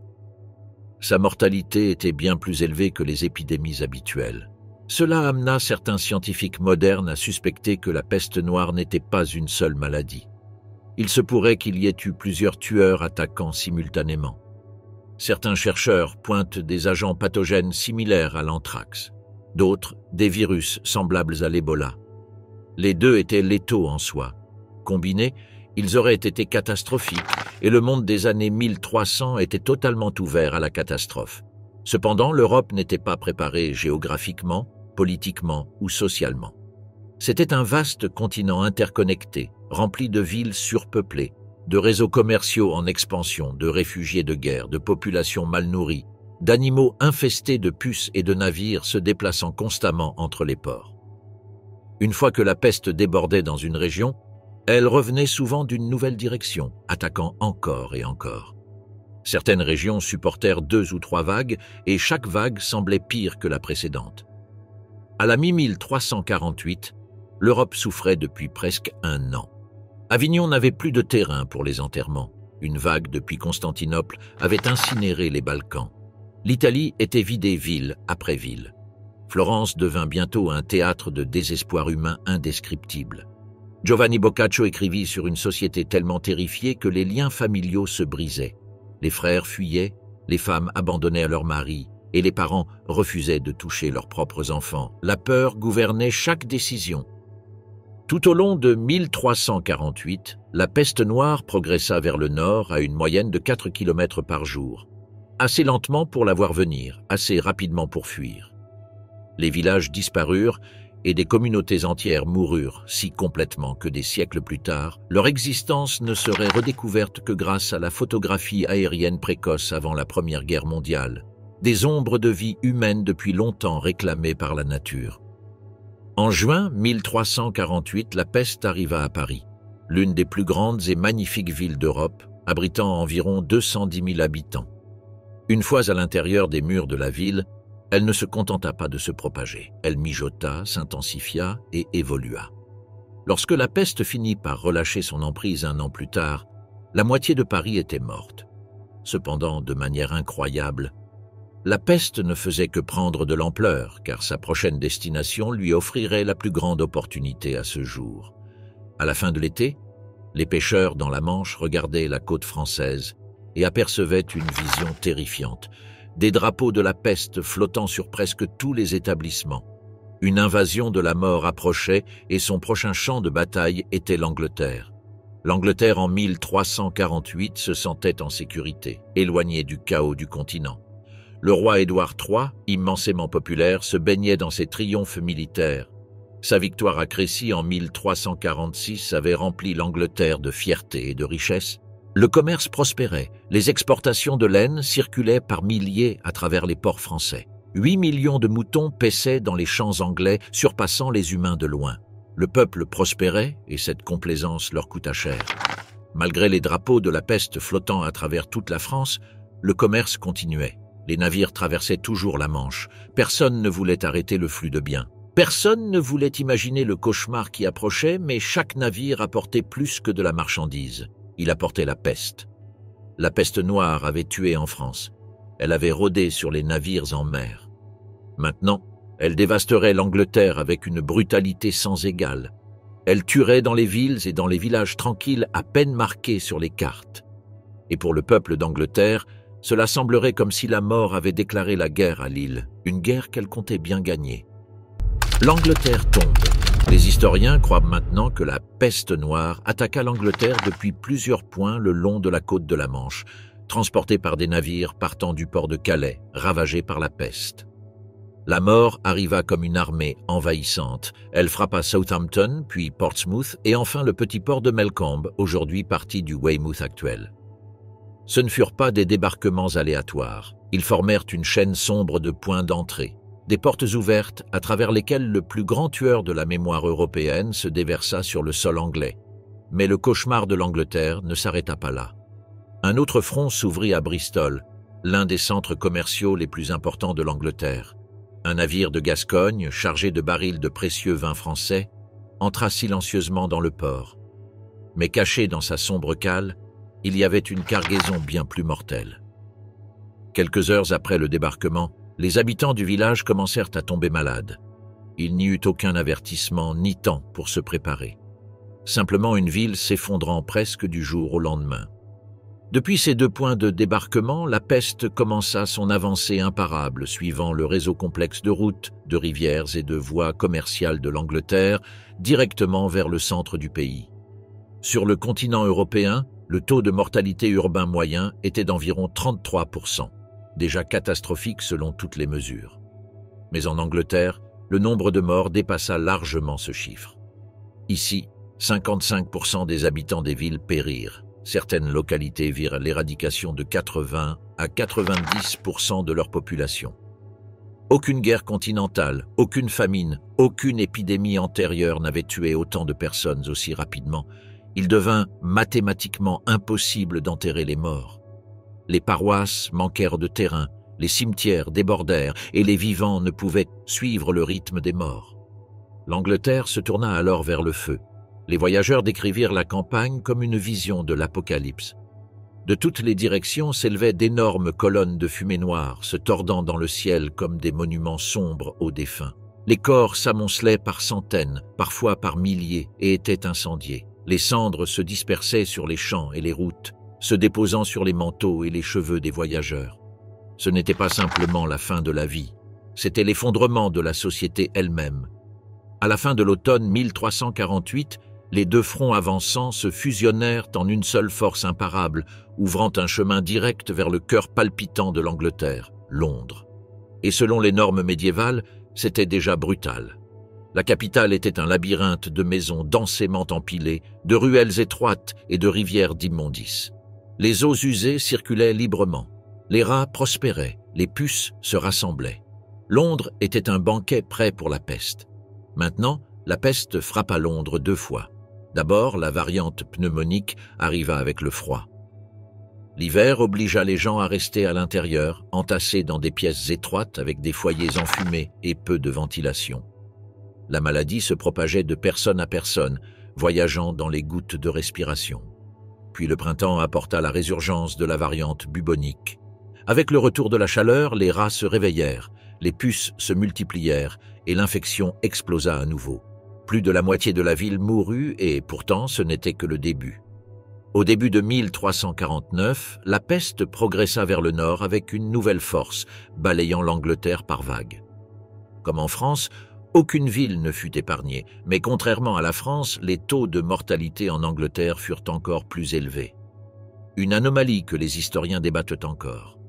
Sa mortalité était bien plus élevée que les épidémies habituelles. Cela amena certains scientifiques modernes à suspecter que la peste noire n'était pas une seule maladie. Il se pourrait qu'il y ait eu plusieurs tueurs attaquant simultanément. Certains chercheurs pointent des agents pathogènes similaires à l'anthrax, d'autres des virus semblables à l'Ebola. Les deux étaient létaux en soi. Combinés, ils auraient été catastrophiques et le monde des années 1300 était totalement ouvert à la catastrophe. Cependant, l'Europe n'était pas préparée géographiquement, politiquement ou socialement. C'était un vaste continent interconnecté, rempli de villes surpeuplées, de réseaux commerciaux en expansion, de réfugiés de guerre, de populations mal nourries, d'animaux infestés de puces et de navires se déplaçant constamment entre les ports. Une fois que la peste débordait dans une région, elle revenait souvent d'une nouvelle direction, attaquant encore et encore. Certaines régions supportèrent 2 ou 3 vagues et chaque vague semblait pire que la précédente. À la mi-1348, l'Europe souffrait depuis presque 1 an. Avignon n'avait plus de terrain pour les enterrements. Une vague depuis Constantinople avait incinéré les Balkans. L'Italie était vidée ville après ville. Florence devint bientôt un théâtre de désespoir humain indescriptible. Giovanni Boccaccio écrivit sur une société tellement terrifiée que les liens familiaux se brisaient. Les frères fuyaient, les femmes abandonnaient leurs maris et les parents refusaient de toucher leurs propres enfants. La peur gouvernait chaque décision. Tout au long de 1348, la peste noire progressa vers le nord à une moyenne de 4 km par jour. Assez lentement pour la voir venir, assez rapidement pour fuir. Les villages disparurent et des communautés entières moururent si complètement que des siècles plus tard, leur existence ne serait redécouverte que grâce à la photographie aérienne précoce avant la Première Guerre mondiale, des ombres de vie humaine depuis longtemps réclamées par la nature. En juin 1348, la peste arriva à Paris, l'une des plus grandes et magnifiques villes d'Europe, abritant environ 210 000 habitants. Une fois à l'intérieur des murs de la ville, elle ne se contenta pas de se propager. Elle mijota, s'intensifia et évolua. Lorsque la peste finit par relâcher son emprise 1 an plus tard, la moitié de Paris était morte. Cependant, de manière incroyable, la peste ne faisait que prendre de l'ampleur, car sa prochaine destination lui offrirait la plus grande opportunité à ce jour. À la fin de l'été, les pêcheurs dans la Manche regardaient la côte française et apercevaient une vision terrifiante. Des drapeaux de la peste flottant sur presque tous les établissements. Une invasion de la mort approchait et son prochain champ de bataille était l'Angleterre. L'Angleterre en 1348 se sentait en sécurité, éloignée du chaos du continent. Le roi Édouard III, immensément populaire, se baignait dans ses triomphes militaires. Sa victoire à Crécy en 1346 avait rempli l'Angleterre de fierté et de richesse. Le commerce prospérait, les exportations de laine circulaient par milliers à travers les ports français. 8 millions de moutons paissaient dans les champs anglais, surpassant les humains de loin. Le peuple prospérait et cette complaisance leur coûta cher. Malgré les drapeaux de la peste flottant à travers toute la France, le commerce continuait. Les navires traversaient toujours la Manche. Personne ne voulait arrêter le flux de biens. Personne ne voulait imaginer le cauchemar qui approchait, mais chaque navire apportait plus que de la marchandise. Il apportait la peste. La peste noire avait tué en France. Elle avait rôdé sur les navires en mer. Maintenant, elle dévasterait l'Angleterre avec une brutalité sans égale. Elle tuerait dans les villes et dans les villages tranquilles à peine marqués sur les cartes. Et pour le peuple d'Angleterre, cela semblerait comme si la mort avait déclaré la guerre à l'île, une guerre qu'elle comptait bien gagner. L'Angleterre tombe. Les historiens croient maintenant que la peste noire attaqua l'Angleterre depuis plusieurs points le long de la côte de la Manche, transportée par des navires partant du port de Calais, ravagés par la peste. La mort arriva comme une armée envahissante. Elle frappa Southampton, puis Portsmouth et enfin le petit port de Melcombe, aujourd'hui partie du Weymouth actuel. Ce ne furent pas des débarquements aléatoires. Ils formèrent une chaîne sombre de points d'entrée, des portes ouvertes à travers lesquelles le plus grand tueur de la mémoire européenne se déversa sur le sol anglais. Mais le cauchemar de l'Angleterre ne s'arrêta pas là. Un autre front s'ouvrit à Bristol, l'un des centres commerciaux les plus importants de l'Angleterre. Un navire de Gascogne, chargé de barils de précieux vins français, entra silencieusement dans le port. Mais caché dans sa sombre cale, il y avait une cargaison bien plus mortelle. Quelques heures après le débarquement, les habitants du village commencèrent à tomber malades. Il n'y eut aucun avertissement ni temps pour se préparer. Simplement une ville s'effondrant presque du jour au lendemain. Depuis ces 2 points de débarquement, la peste commença son avancée imparable, suivant le réseau complexe de routes, de rivières et de voies commerciales de l'Angleterre, directement vers le centre du pays. Sur le continent européen, le taux de mortalité urbain moyen était d'environ 33%, déjà catastrophique selon toutes les mesures. Mais en Angleterre, le nombre de morts dépassa largement ce chiffre. Ici, 55% des habitants des villes périrent. Certaines localités virent l'éradication de 80 à 90% de leur population. Aucune guerre continentale, aucune famine, aucune épidémie antérieure n'avait tué autant de personnes aussi rapidement. Il devint mathématiquement impossible d'enterrer les morts. Les paroisses manquèrent de terrain, les cimetières débordèrent et les vivants ne pouvaient suivre le rythme des morts. L'Angleterre se tourna alors vers le feu. Les voyageurs décrivirent la campagne comme une vision de l'apocalypse. De toutes les directions s'élevaient d'énormes colonnes de fumée noire, se tordant dans le ciel comme des monuments sombres aux défunts. Les corps s'amoncelaient par centaines, parfois par milliers, et étaient incendiés. Les cendres se dispersaient sur les champs et les routes, se déposant sur les manteaux et les cheveux des voyageurs. Ce n'était pas simplement la fin de la vie, c'était l'effondrement de la société elle-même. À la fin de l'automne 1348, les 2 fronts avançants se fusionnèrent en une seule force imparable, ouvrant un chemin direct vers le cœur palpitant de l'Angleterre, Londres. Et selon les normes médiévales, c'était déjà brutal. La capitale était un labyrinthe de maisons densément empilées, de ruelles étroites et de rivières d'immondices. Les eaux usées circulaient librement. Les rats prospéraient, les puces se rassemblaient. Londres était un banquet prêt pour la peste. Maintenant, la peste frappa Londres 2 fois. D'abord, la variante pneumonique arriva avec le froid. L'hiver obligea les gens à rester à l'intérieur, entassés dans des pièces étroites avec des foyers enfumés et peu de ventilation. La maladie se propageait de personne à personne, voyageant dans les gouttes de respiration. Puis le printemps apporta la résurgence de la variante bubonique. Avec le retour de la chaleur, les rats se réveillèrent, les puces se multiplièrent et l'infection explosa à nouveau. Plus de la moitié de la ville mourut et pourtant ce n'était que le début. Au début de 1349, la peste progressa vers le nord avec une nouvelle force, balayant l'Angleterre par vagues. Comme en France, aucune ville ne fut épargnée, mais contrairement à la France, les taux de mortalité en Angleterre furent encore plus élevés. Une anomalie que les historiens débattent encore.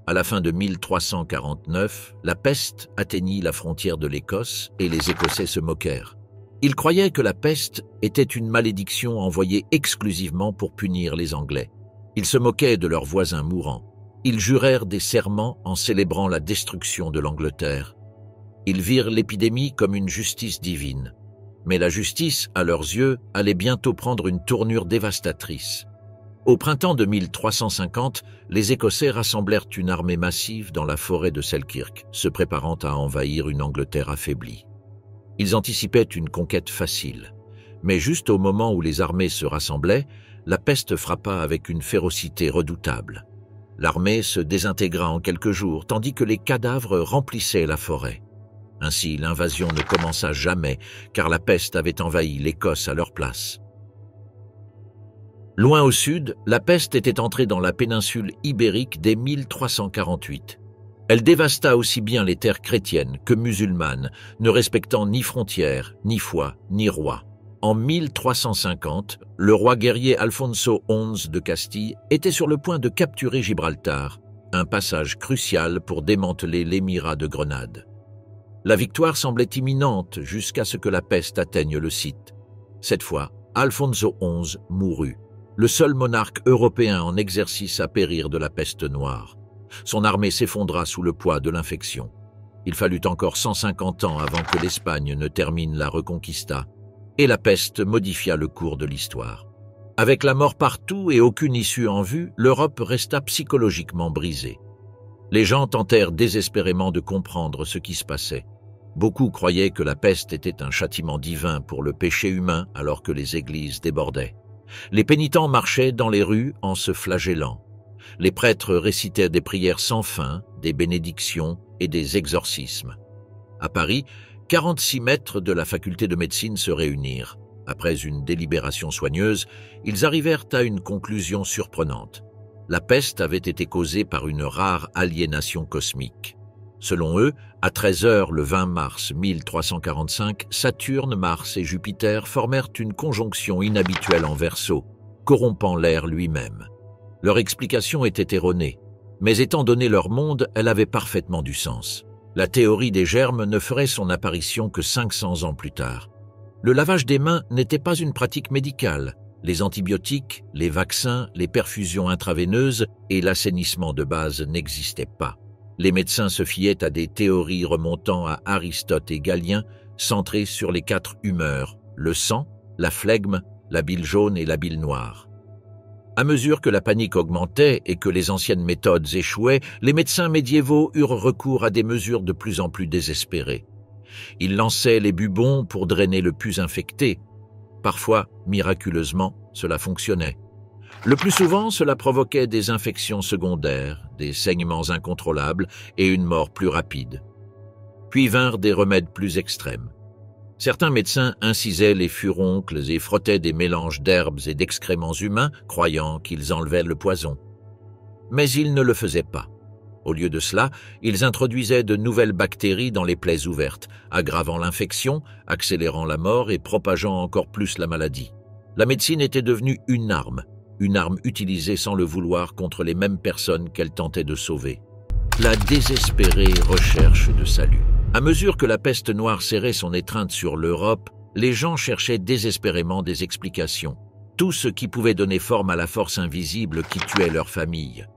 À la fin de 1349, la peste atteignit la frontière de l'Écosse et les Écossais se moquèrent. Ils croyaient que la peste était une malédiction envoyée exclusivement pour punir les Anglais. Ils se moquaient de leurs voisins mourants. Ils jurèrent des serments en célébrant la destruction de l'Angleterre. Ils virent l'épidémie comme une justice divine. Mais la justice, à leurs yeux, allait bientôt prendre une tournure dévastatrice. Au printemps de 1350, les Écossais rassemblèrent une armée massive dans la forêt de Selkirk, se préparant à envahir une Angleterre affaiblie. Ils anticipaient une conquête facile. Mais juste au moment où les armées se rassemblaient, la peste frappa avec une férocité redoutable. L'armée se désintégra en quelques jours, tandis que les cadavres remplissaient la forêt. Ainsi, l'invasion ne commença jamais, car la peste avait envahi l'Écosse à leur place. Loin au sud, la peste était entrée dans la péninsule ibérique dès 1348. Elle dévasta aussi bien les terres chrétiennes que musulmanes, ne respectant ni frontières, ni foi, ni roi. En 1350, le roi guerrier Alfonso XI de Castille était sur le point de capturer Gibraltar, un passage crucial pour démanteler l'émirat de Grenade. La victoire semblait imminente jusqu'à ce que la peste atteigne le site. Cette fois, Alfonso XI mourut, le seul monarque européen en exercice à périr de la peste noire. Son armée s'effondra sous le poids de l'infection. Il fallut encore 150 ans avant que l'Espagne ne termine la Reconquista, et la peste modifia le cours de l'histoire. Avec la mort partout et aucune issue en vue, l'Europe resta psychologiquement brisée. Les gens tentèrent désespérément de comprendre ce qui se passait. Beaucoup croyaient que la peste était un châtiment divin pour le péché humain alors que les églises débordaient. Les pénitents marchaient dans les rues en se flagellant. Les prêtres récitaient des prières sans fin, des bénédictions et des exorcismes. À Paris, 46 maîtres de la faculté de médecine se réunirent. Après une délibération soigneuse, ils arrivèrent à une conclusion surprenante. La peste avait été causée par une rare aliénation cosmique. Selon eux, à 13 heures le 20 mars 1345, Saturne, Mars et Jupiter formèrent une conjonction inhabituelle en Verseau, corrompant l'air lui-même. Leur explication était erronée, mais étant donné leur monde, elle avait parfaitement du sens. La théorie des germes ne ferait son apparition que 500 ans plus tard. Le lavage des mains n'était pas une pratique médicale. Les antibiotiques, les vaccins, les perfusions intraveineuses et l'assainissement de base n'existaient pas. Les médecins se fiaient à des théories remontant à Aristote et Galien, centrées sur les 4 humeurs, le sang, la phlegme, la bile jaune et la bile noire. À mesure que la panique augmentait et que les anciennes méthodes échouaient, les médecins médiévaux eurent recours à des mesures de plus en plus désespérées. Ils lançaient les bubons pour drainer le pus infecté. Parfois, miraculeusement, cela fonctionnait. Le plus souvent, cela provoquait des infections secondaires, des saignements incontrôlables et une mort plus rapide. Puis vinrent des remèdes plus extrêmes. Certains médecins incisaient les furoncles et frottaient des mélanges d'herbes et d'excréments humains, croyant qu'ils enlevaient le poison. Mais ils ne le faisaient pas. Au lieu de cela, ils introduisaient de nouvelles bactéries dans les plaies ouvertes, aggravant l'infection, accélérant la mort et propageant encore plus la maladie. La médecine était devenue une arme utilisée sans le vouloir contre les mêmes personnes qu'elle tentait de sauver. La désespérée recherche de salut. À mesure que la peste noire serrait son étreinte sur l'Europe, les gens cherchaient désespérément des explications. Tout ce qui pouvait donner forme à la force invisible qui tuait leur famille.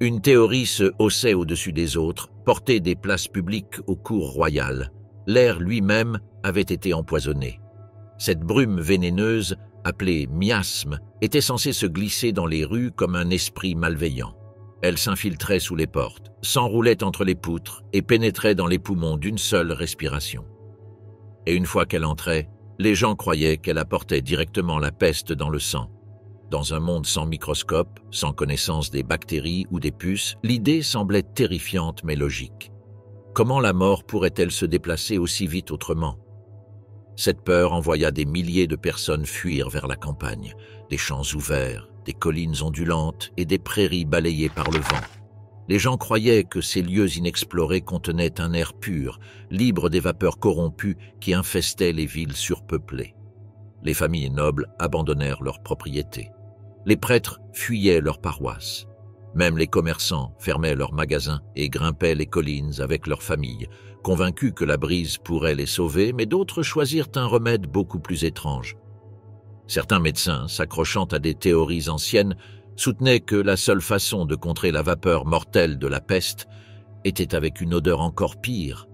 Une théorie se haussait au-dessus des autres, portait des places publiques aux cours royales. L'air lui-même avait été empoisonné. Cette brume vénéneuse appelée miasme, était censée se glisser dans les rues comme un esprit malveillant. Elle s'infiltrait sous les portes, s'enroulait entre les poutres et pénétrait dans les poumons d'une seule respiration. Et une fois qu'elle entrait, les gens croyaient qu'elle apportait directement la peste dans le sang. Dans un monde sans microscope, sans connaissance des bactéries ou des puces, l'idée semblait terrifiante mais logique. Comment la mort pourrait-elle se déplacer aussi vite autrement? Cette peur envoya des milliers de personnes fuir vers la campagne, des champs ouverts, des collines ondulantes et des prairies balayées par le vent. Les gens croyaient que ces lieux inexplorés contenaient un air pur, libre des vapeurs corrompues qui infestaient les villes surpeuplées. Les familles nobles abandonnèrent leurs propriétés. Les prêtres fuyaient leurs paroisses. Même les commerçants fermaient leurs magasins et grimpaient les collines avec leurs familles, convaincus que la brise pourrait les sauver, mais d'autres choisirent un remède beaucoup plus étrange. Certains médecins, s'accrochant à des théories anciennes, soutenaient que la seule façon de contrer la vapeur mortelle de la peste était avec une odeur encore pire.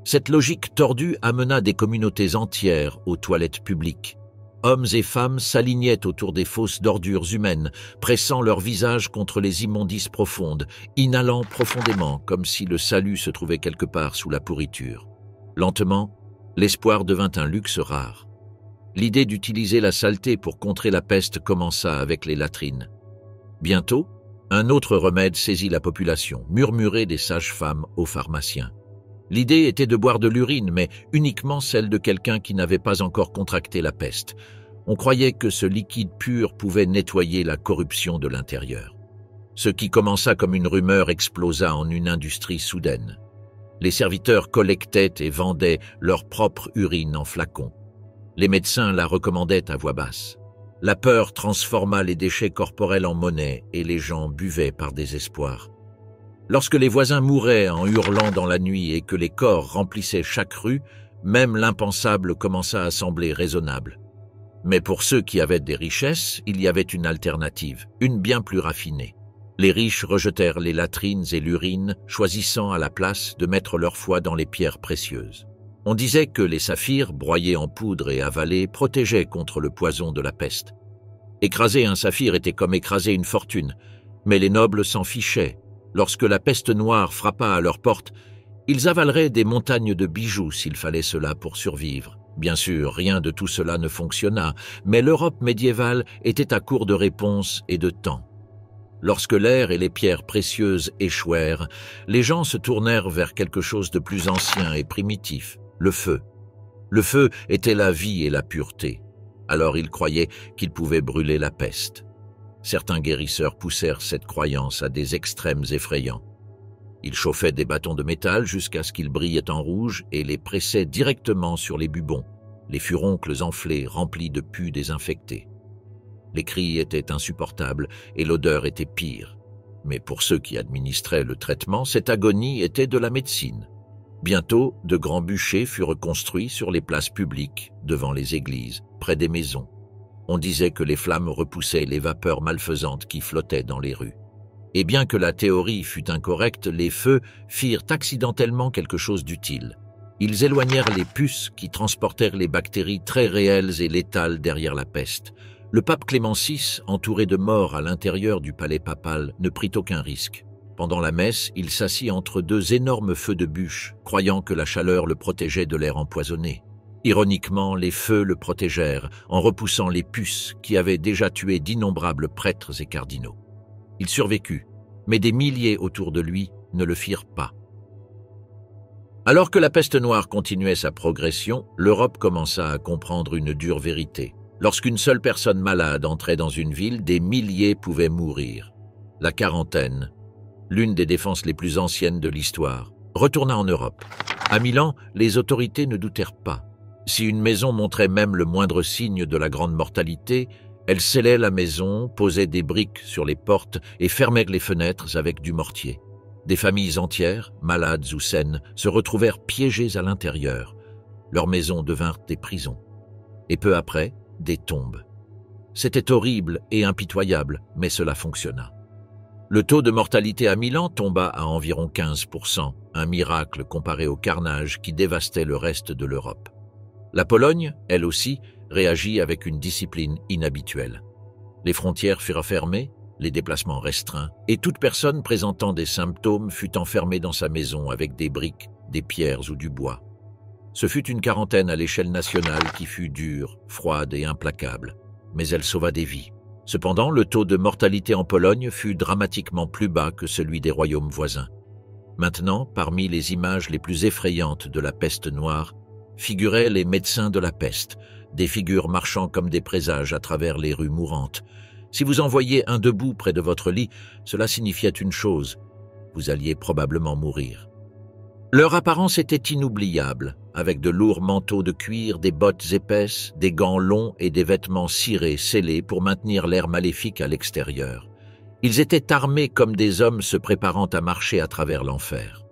Cette logique tordue amena des communautés entières aux toilettes publiques. Hommes et femmes s'alignaient autour des fosses d'ordures humaines, pressant leurs visages contre les immondices profondes, inhalant profondément comme si le salut se trouvait quelque part sous la pourriture. Lentement, l'espoir devint un luxe rare. L'idée d'utiliser la saleté pour contrer la peste commença avec les latrines. Bientôt, un autre remède saisit la population, murmuré des sages-femmes aux pharmaciens. L'idée était de boire de l'urine, mais uniquement celle de quelqu'un qui n'avait pas encore contracté la peste. On croyait que ce liquide pur pouvait nettoyer la corruption de l'intérieur. Ce qui commença comme une rumeur explosa en une industrie soudaine. Les serviteurs collectaient et vendaient leur propre urine en flacons. Les médecins la recommandaient à voix basse. La peur transforma les déchets corporels en monnaie et les gens buvaient par désespoir. Lorsque les voisins mouraient en hurlant dans la nuit et que les corps remplissaient chaque rue, même l'impensable commença à sembler raisonnable. Mais pour ceux qui avaient des richesses, il y avait une alternative, une bien plus raffinée. Les riches rejetèrent les latrines et l'urine, choisissant à la place de mettre leur foi dans les pierres précieuses. On disait que les saphirs, broyés en poudre et avalés, protégeaient contre le poison de la peste. Écraser un saphir était comme écraser une fortune, mais les nobles s'en fichaient. Lorsque la peste noire frappa à leur porte, ils avaleraient des montagnes de bijoux s'il fallait cela pour survivre. Bien sûr, rien de tout cela ne fonctionna, mais l'Europe médiévale était à court de réponses et de temps. Lorsque l'air et les pierres précieuses échouèrent, les gens se tournèrent vers quelque chose de plus ancien et primitif, le feu. Le feu était la vie et la pureté. Alors ils croyaient qu'ils pouvaient brûler la peste. Certains guérisseurs poussèrent cette croyance à des extrêmes effrayants. Ils chauffaient des bâtons de métal jusqu'à ce qu'ils brillaient en rouge et les pressaient directement sur les bubons, les furoncles enflés remplis de pus désinfectés. Les cris étaient insupportables et l'odeur était pire. Mais pour ceux qui administraient le traitement, cette agonie était de la médecine. Bientôt, de grands bûchers furent construits sur les places publiques, devant les églises, près des maisons. On disait que les flammes repoussaient les vapeurs malfaisantes qui flottaient dans les rues. Et bien que la théorie fût incorrecte, les feux firent accidentellement quelque chose d'utile. Ils éloignèrent les puces qui transportèrent les bactéries très réelles et létales derrière la peste. Le pape Clément VI, entouré de morts à l'intérieur du palais papal, ne prit aucun risque. Pendant la messe, il s'assit entre deux énormes feux de bûches, croyant que la chaleur le protégeait de l'air empoisonné. Ironiquement, les feux le protégèrent en repoussant les puces qui avaient déjà tué d'innombrables prêtres et cardinaux. Il survécut, mais des milliers autour de lui ne le firent pas. Alors que la peste noire continuait sa progression, l'Europe commença à comprendre une dure vérité. Lorsqu'une seule personne malade entrait dans une ville, des milliers pouvaient mourir. La quarantaine, l'une des défenses les plus anciennes de l'histoire, retourna en Europe. À Milan, les autorités ne doutèrent pas. Si une maison montrait même le moindre signe de la grande mortalité, elle scellait la maison, posait des briques sur les portes et fermait les fenêtres avec du mortier. Des familles entières, malades ou saines, se retrouvèrent piégées à l'intérieur. Leurs maisons devinrent des prisons. Et peu après, des tombes. C'était horrible et impitoyable, mais cela fonctionna. Le taux de mortalité à Milan tomba à environ 15%, un miracle comparé au carnage qui dévastait le reste de l'Europe. La Pologne, elle aussi, réagit avec une discipline inhabituelle. Les frontières furent fermées, les déplacements restreints, et toute personne présentant des symptômes fut enfermée dans sa maison avec des briques, des pierres ou du bois. Ce fut une quarantaine à l'échelle nationale qui fut dure, froide et implacable, mais elle sauva des vies. Cependant, le taux de mortalité en Pologne fut dramatiquement plus bas que celui des royaumes voisins. Maintenant, parmi les images les plus effrayantes de la peste noire, figuraient les médecins de la peste, des figures marchant comme des présages à travers les rues mourantes. Si vous en voyiez un debout près de votre lit, cela signifiait une chose: vous alliez probablement mourir. Leur apparence était inoubliable, avec de lourds manteaux de cuir, des bottes épaisses, des gants longs et des vêtements cirés, scellés pour maintenir l'air maléfique à l'extérieur. Ils étaient armés comme des hommes se préparant à marcher à travers l'enfer.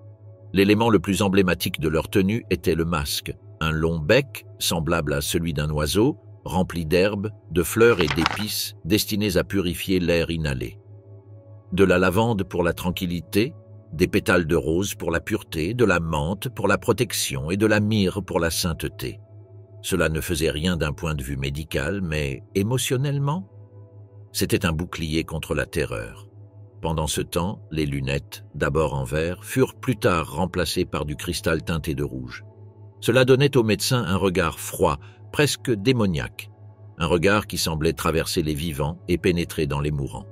L'élément le plus emblématique de leur tenue était le masque, un long bec, semblable à celui d'un oiseau, rempli d'herbes, de fleurs et d'épices, destinés à purifier l'air inhalé. De la lavande pour la tranquillité, des pétales de rose pour la pureté, de la menthe pour la protection et de la myrrhe pour la sainteté. Cela ne faisait rien d'un point de vue médical, mais émotionnellement, c'était un bouclier contre la terreur. Pendant ce temps, les lunettes, d'abord en verre, furent plus tard remplacées par du cristal teinté de rouge. Cela donnait au médecin un regard froid, presque démoniaque, un regard qui semblait traverser les vivants et pénétrer dans les mourants.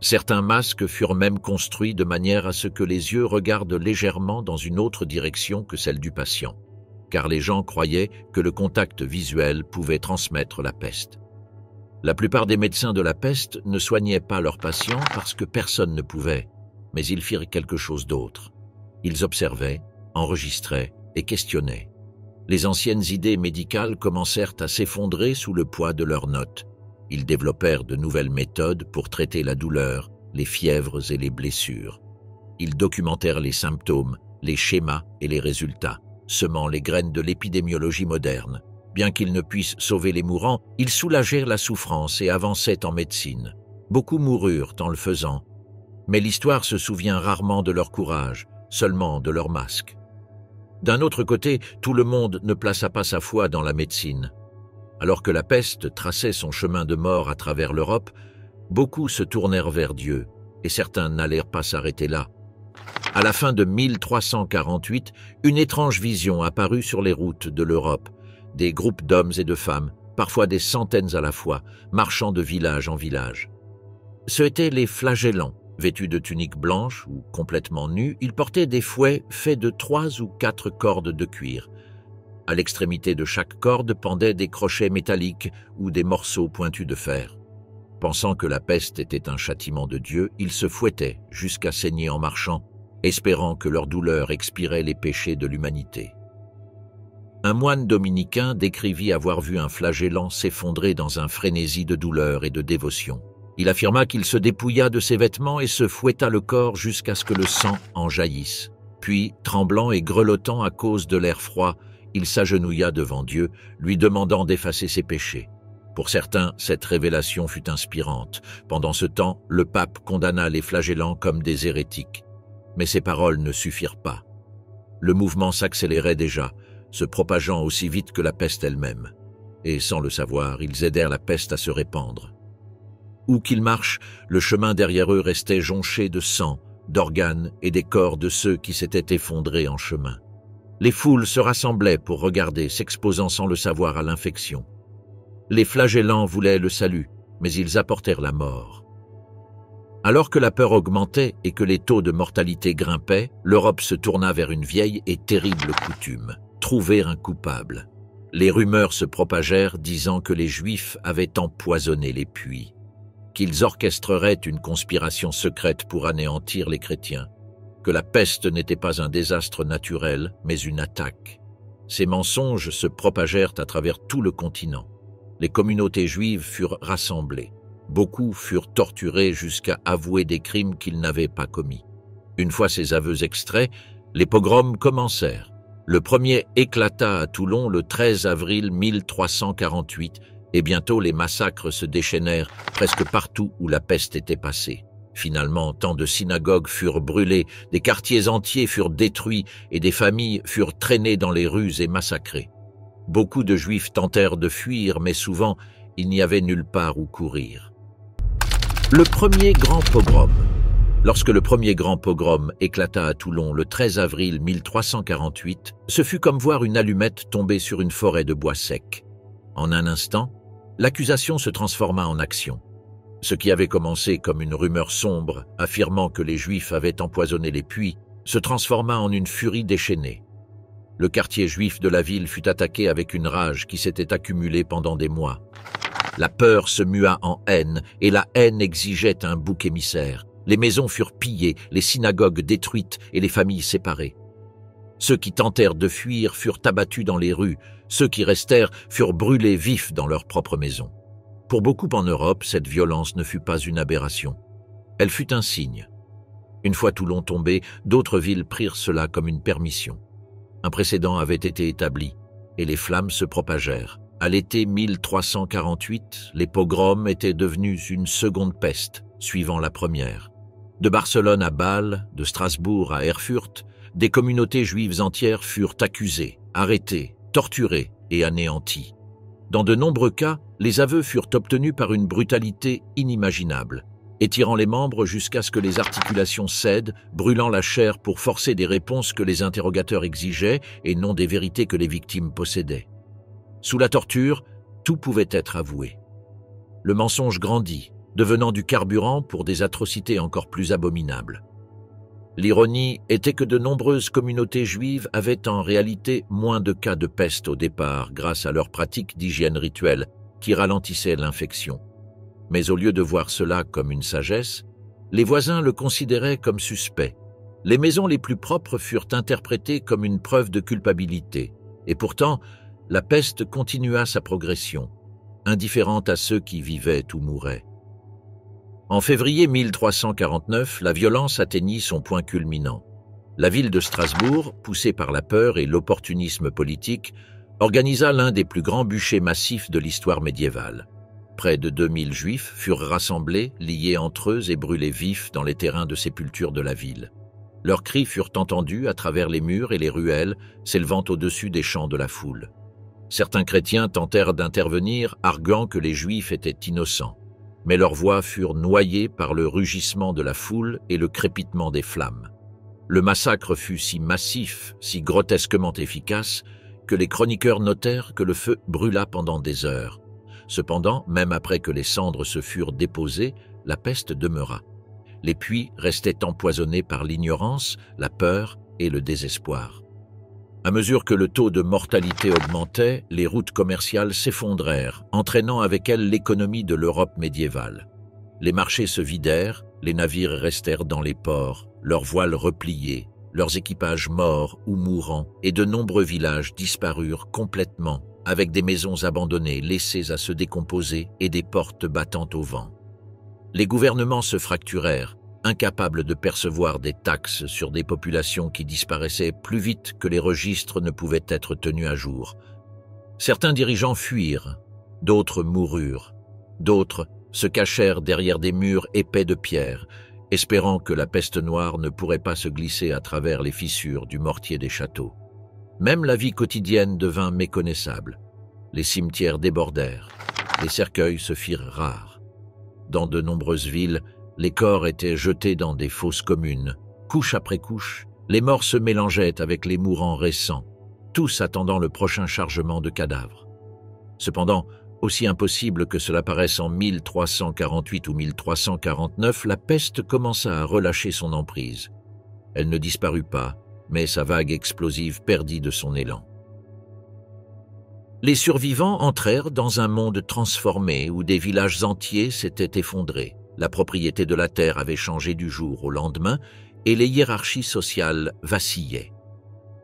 Certains masques furent même construits de manière à ce que les yeux regardent légèrement dans une autre direction que celle du patient, car les gens croyaient que le contact visuel pouvait transmettre la peste. La plupart des médecins de la peste ne soignaient pas leurs patients parce que personne ne pouvait, mais ils firent quelque chose d'autre. Ils observaient, enregistraient et questionnaient. Les anciennes idées médicales commencèrent à s'effondrer sous le poids de leurs notes. Ils développèrent de nouvelles méthodes pour traiter la douleur, les fièvres et les blessures. Ils documentèrent les symptômes, les schémas et les résultats, semant les graines de l'épidémiologie moderne. Bien qu'ils ne puissent sauver les mourants, ils soulagèrent la souffrance et avançaient en médecine. Beaucoup moururent en le faisant, mais l'histoire se souvient rarement de leur courage, seulement de leur masque. D'un autre côté, tout le monde ne plaça pas sa foi dans la médecine. Alors que la peste traçait son chemin de mort à travers l'Europe, beaucoup se tournèrent vers Dieu, et certains n'allèrent pas s'arrêter là. À la fin de 1348, une étrange vision apparut sur les routes de l'Europe. Des groupes d'hommes et de femmes, parfois des centaines à la fois, marchant de village en village. Ce étaient les flagellants. Vêtus de tuniques blanches ou complètement nus, ils portaient des fouets faits de 3 ou 4 cordes de cuir. À l'extrémité de chaque corde pendaient des crochets métalliques ou des morceaux pointus de fer. Pensant que la peste était un châtiment de Dieu, ils se fouettaient jusqu'à saigner en marchant, espérant que leur douleur expirait les péchés de l'humanité. Un moine dominicain décrivit avoir vu un flagellant s'effondrer dans un frénésie de douleur et de dévotion. Il affirma qu'il se dépouilla de ses vêtements et se fouetta le corps jusqu'à ce que le sang en jaillisse. Puis, tremblant et grelottant à cause de l'air froid, il s'agenouilla devant Dieu, lui demandant d'effacer ses péchés. Pour certains, cette révélation fut inspirante. Pendant ce temps, le pape condamna les flagellants comme des hérétiques. Mais ces paroles ne suffirent pas. Le mouvement s'accélérait déjà, se propageant aussi vite que la peste elle-même. Et sans le savoir, ils aidèrent la peste à se répandre. Où qu'ils marchent, le chemin derrière eux restait jonché de sang, d'organes et des corps de ceux qui s'étaient effondrés en chemin. Les foules se rassemblaient pour regarder, s'exposant sans le savoir à l'infection. Les flagellants voulaient le salut, mais ils apportèrent la mort. Alors que la peur augmentait et que les taux de mortalité grimpaient, l'Europe se tourna vers une vieille et terrible coutume, trouver un coupable. Les rumeurs se propagèrent disant que les Juifs avaient empoisonné les puits, qu'ils orchestreraient une conspiration secrète pour anéantir les chrétiens, que la peste n'était pas un désastre naturel, mais une attaque. Ces mensonges se propagèrent à travers tout le continent. Les communautés juives furent rassemblées. Beaucoup furent torturés jusqu'à avouer des crimes qu'ils n'avaient pas commis. Une fois ces aveux extraits, les pogroms commencèrent. Le premier éclata à Toulon le 13 avril 1348 et bientôt les massacres se déchaînèrent presque partout où la peste était passée. Finalement, tant de synagogues furent brûlées, des quartiers entiers furent détruits et des familles furent traînées dans les rues et massacrées. Beaucoup de Juifs tentèrent de fuir, mais souvent, il n'y avait nulle part où courir. Le premier grand pogrom. Lorsque le premier grand pogrom éclata à Toulon le 13 avril 1348, ce fut comme voir une allumette tomber sur une forêt de bois sec. En un instant, l'accusation se transforma en action. Ce qui avait commencé comme une rumeur sombre, affirmant que les Juifs avaient empoisonné les puits, se transforma en une furie déchaînée. Le quartier juif de la ville fut attaqué avec une rage qui s'était accumulée pendant des mois. La peur se mua en haine, et la haine exigeait un bouc émissaire. Les maisons furent pillées, les synagogues détruites et les familles séparées. Ceux qui tentèrent de fuir furent abattus dans les rues, ceux qui restèrent furent brûlés vifs dans leurs propres maisons. Pour beaucoup en Europe, cette violence ne fut pas une aberration. Elle fut un signe. Une fois Toulon tombé, d'autres villes prirent cela comme une permission. Un précédent avait été établi, et les flammes se propagèrent. À l'été 1348, les pogroms étaient devenus une seconde peste, suivant la première. De Barcelone à Bâle, de Strasbourg à Erfurt, des communautés juives entières furent accusées, arrêtées, torturées et anéanties. Dans de nombreux cas, les aveux furent obtenus par une brutalité inimaginable, étirant les membres jusqu'à ce que les articulations cèdent, brûlant la chair pour forcer des réponses que les interrogateurs exigeaient et non des vérités que les victimes possédaient. Sous la torture, tout pouvait être avoué. Le mensonge grandit, devenant du carburant pour des atrocités encore plus abominables. L'ironie était que de nombreuses communautés juives avaient en réalité moins de cas de peste au départ grâce à leurs pratiques d'hygiène rituelle qui ralentissaient l'infection. Mais au lieu de voir cela comme une sagesse, les voisins le considéraient comme suspect. Les maisons les plus propres furent interprétées comme une preuve de culpabilité. Et pourtant, la peste continua sa progression, indifférente à ceux qui vivaient ou mouraient. En février 1349, la violence atteignit son point culminant. La ville de Strasbourg, poussée par la peur et l'opportunisme politique, organisa l'un des plus grands bûchers massifs de l'histoire médiévale. Près de 2000 Juifs furent rassemblés, liés entre eux et brûlés vifs dans les terrains de sépulture de la ville. Leurs cris furent entendus à travers les murs et les ruelles, s'élevant au-dessus des chants de la foule. Certains chrétiens tentèrent d'intervenir, arguant que les Juifs étaient innocents, mais leurs voix furent noyées par le rugissement de la foule et le crépitement des flammes. Le massacre fut si massif, si grotesquement efficace, que les chroniqueurs notèrent que le feu brûla pendant des heures. Cependant, même après que les cendres se furent déposées, la peste demeura. Les puits restaient empoisonnés par l'ignorance, la peur et le désespoir. À mesure que le taux de mortalité augmentait, les routes commerciales s'effondrèrent, entraînant avec elles l'économie de l'Europe médiévale. Les marchés se vidèrent, les navires restèrent dans les ports, leurs voiles repliées, leurs équipages morts ou mourants, et de nombreux villages disparurent complètement, avec des maisons abandonnées laissées à se décomposer et des portes battant au vent. Les gouvernements se fracturèrent, incapables de percevoir des taxes sur des populations qui disparaissaient plus vite que les registres ne pouvaient être tenus à jour. Certains dirigeants fuirent, d'autres moururent, d'autres se cachèrent derrière des murs épais de pierre, espérant que la peste noire ne pourrait pas se glisser à travers les fissures du mortier des châteaux. Même la vie quotidienne devint méconnaissable. Les cimetières débordèrent, les cercueils se firent rares. Dans de nombreuses villes, les corps étaient jetés dans des fosses communes. Couche après couche, les morts se mélangeaient avec les mourants récents, tous attendant le prochain chargement de cadavres. Cependant, aussi impossible que cela paraisse en 1348 ou 1349, la peste commença à relâcher son emprise. Elle ne disparut pas, mais sa vague explosive perdit de son élan. Les survivants entrèrent dans un monde transformé où des villages entiers s'étaient effondrés. La propriété de la terre avait changé du jour au lendemain et les hiérarchies sociales vacillaient.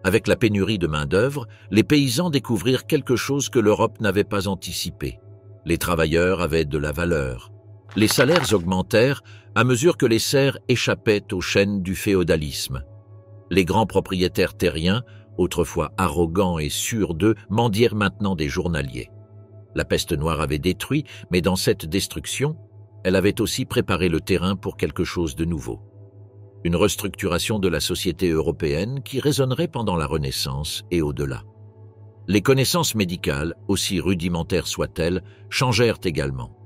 Avec la pénurie de main-d'œuvre, les paysans découvrirent quelque chose que l'Europe n'avait pas anticipé. Les travailleurs avaient de la valeur. Les salaires augmentèrent à mesure que les serfs échappaient aux chaînes du féodalisme. Les grands propriétaires terriens, autrefois arrogants et sûrs d'eux, mendièrent maintenant des journaliers. La peste noire avait détruit, mais dans cette destruction, elle avait aussi préparé le terrain pour quelque chose de nouveau. Une restructuration de la société européenne qui résonnerait pendant la Renaissance et au-delà. Les connaissances médicales, aussi rudimentaires soient-elles, changèrent également.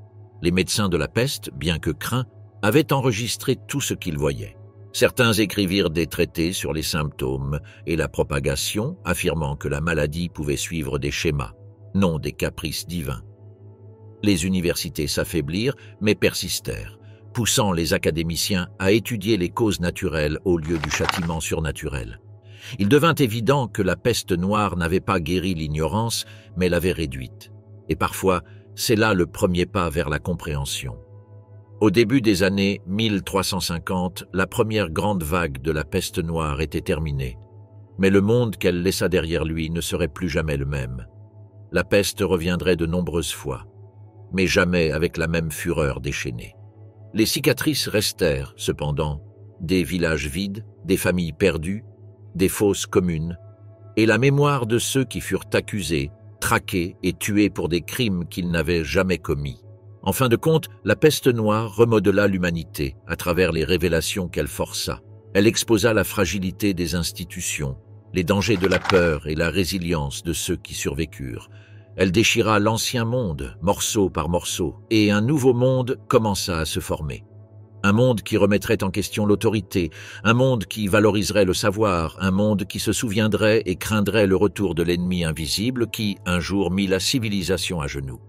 Les médecins de la peste, bien que craints, avaient enregistré tout ce qu'ils voyaient. Certains écrivirent des traités sur les symptômes et la propagation, affirmant que la maladie pouvait suivre des schémas, non des caprices divins. Les universités s'affaiblirent, mais persistèrent, poussant les académiciens à étudier les causes naturelles au lieu du châtiment surnaturel. Il devint évident que la peste noire n'avait pas guéri l'ignorance, mais l'avait réduite. Et parfois, c'est là le premier pas vers la compréhension. Au début des années 1350, la première grande vague de la peste noire était terminée. Mais le monde qu'elle laissa derrière lui ne serait plus jamais le même. La peste reviendrait de nombreuses fois, mais jamais avec la même fureur déchaînée. Les cicatrices restèrent, cependant, des villages vides, des familles perdues, des fosses communes, et la mémoire de ceux qui furent accusés, traqués et tués pour des crimes qu'ils n'avaient jamais commis. En fin de compte, la peste noire remodela l'humanité à travers les révélations qu'elle força. Elle exposa la fragilité des institutions, les dangers de la peur et la résilience de ceux qui survécurent. Elle déchira l'ancien monde, morceau par morceau, et un nouveau monde commença à se former. Un monde qui remettrait en question l'autorité, un monde qui valoriserait le savoir, un monde qui se souviendrait et craindrait le retour de l'ennemi invisible qui, un jour, mit la civilisation à genoux.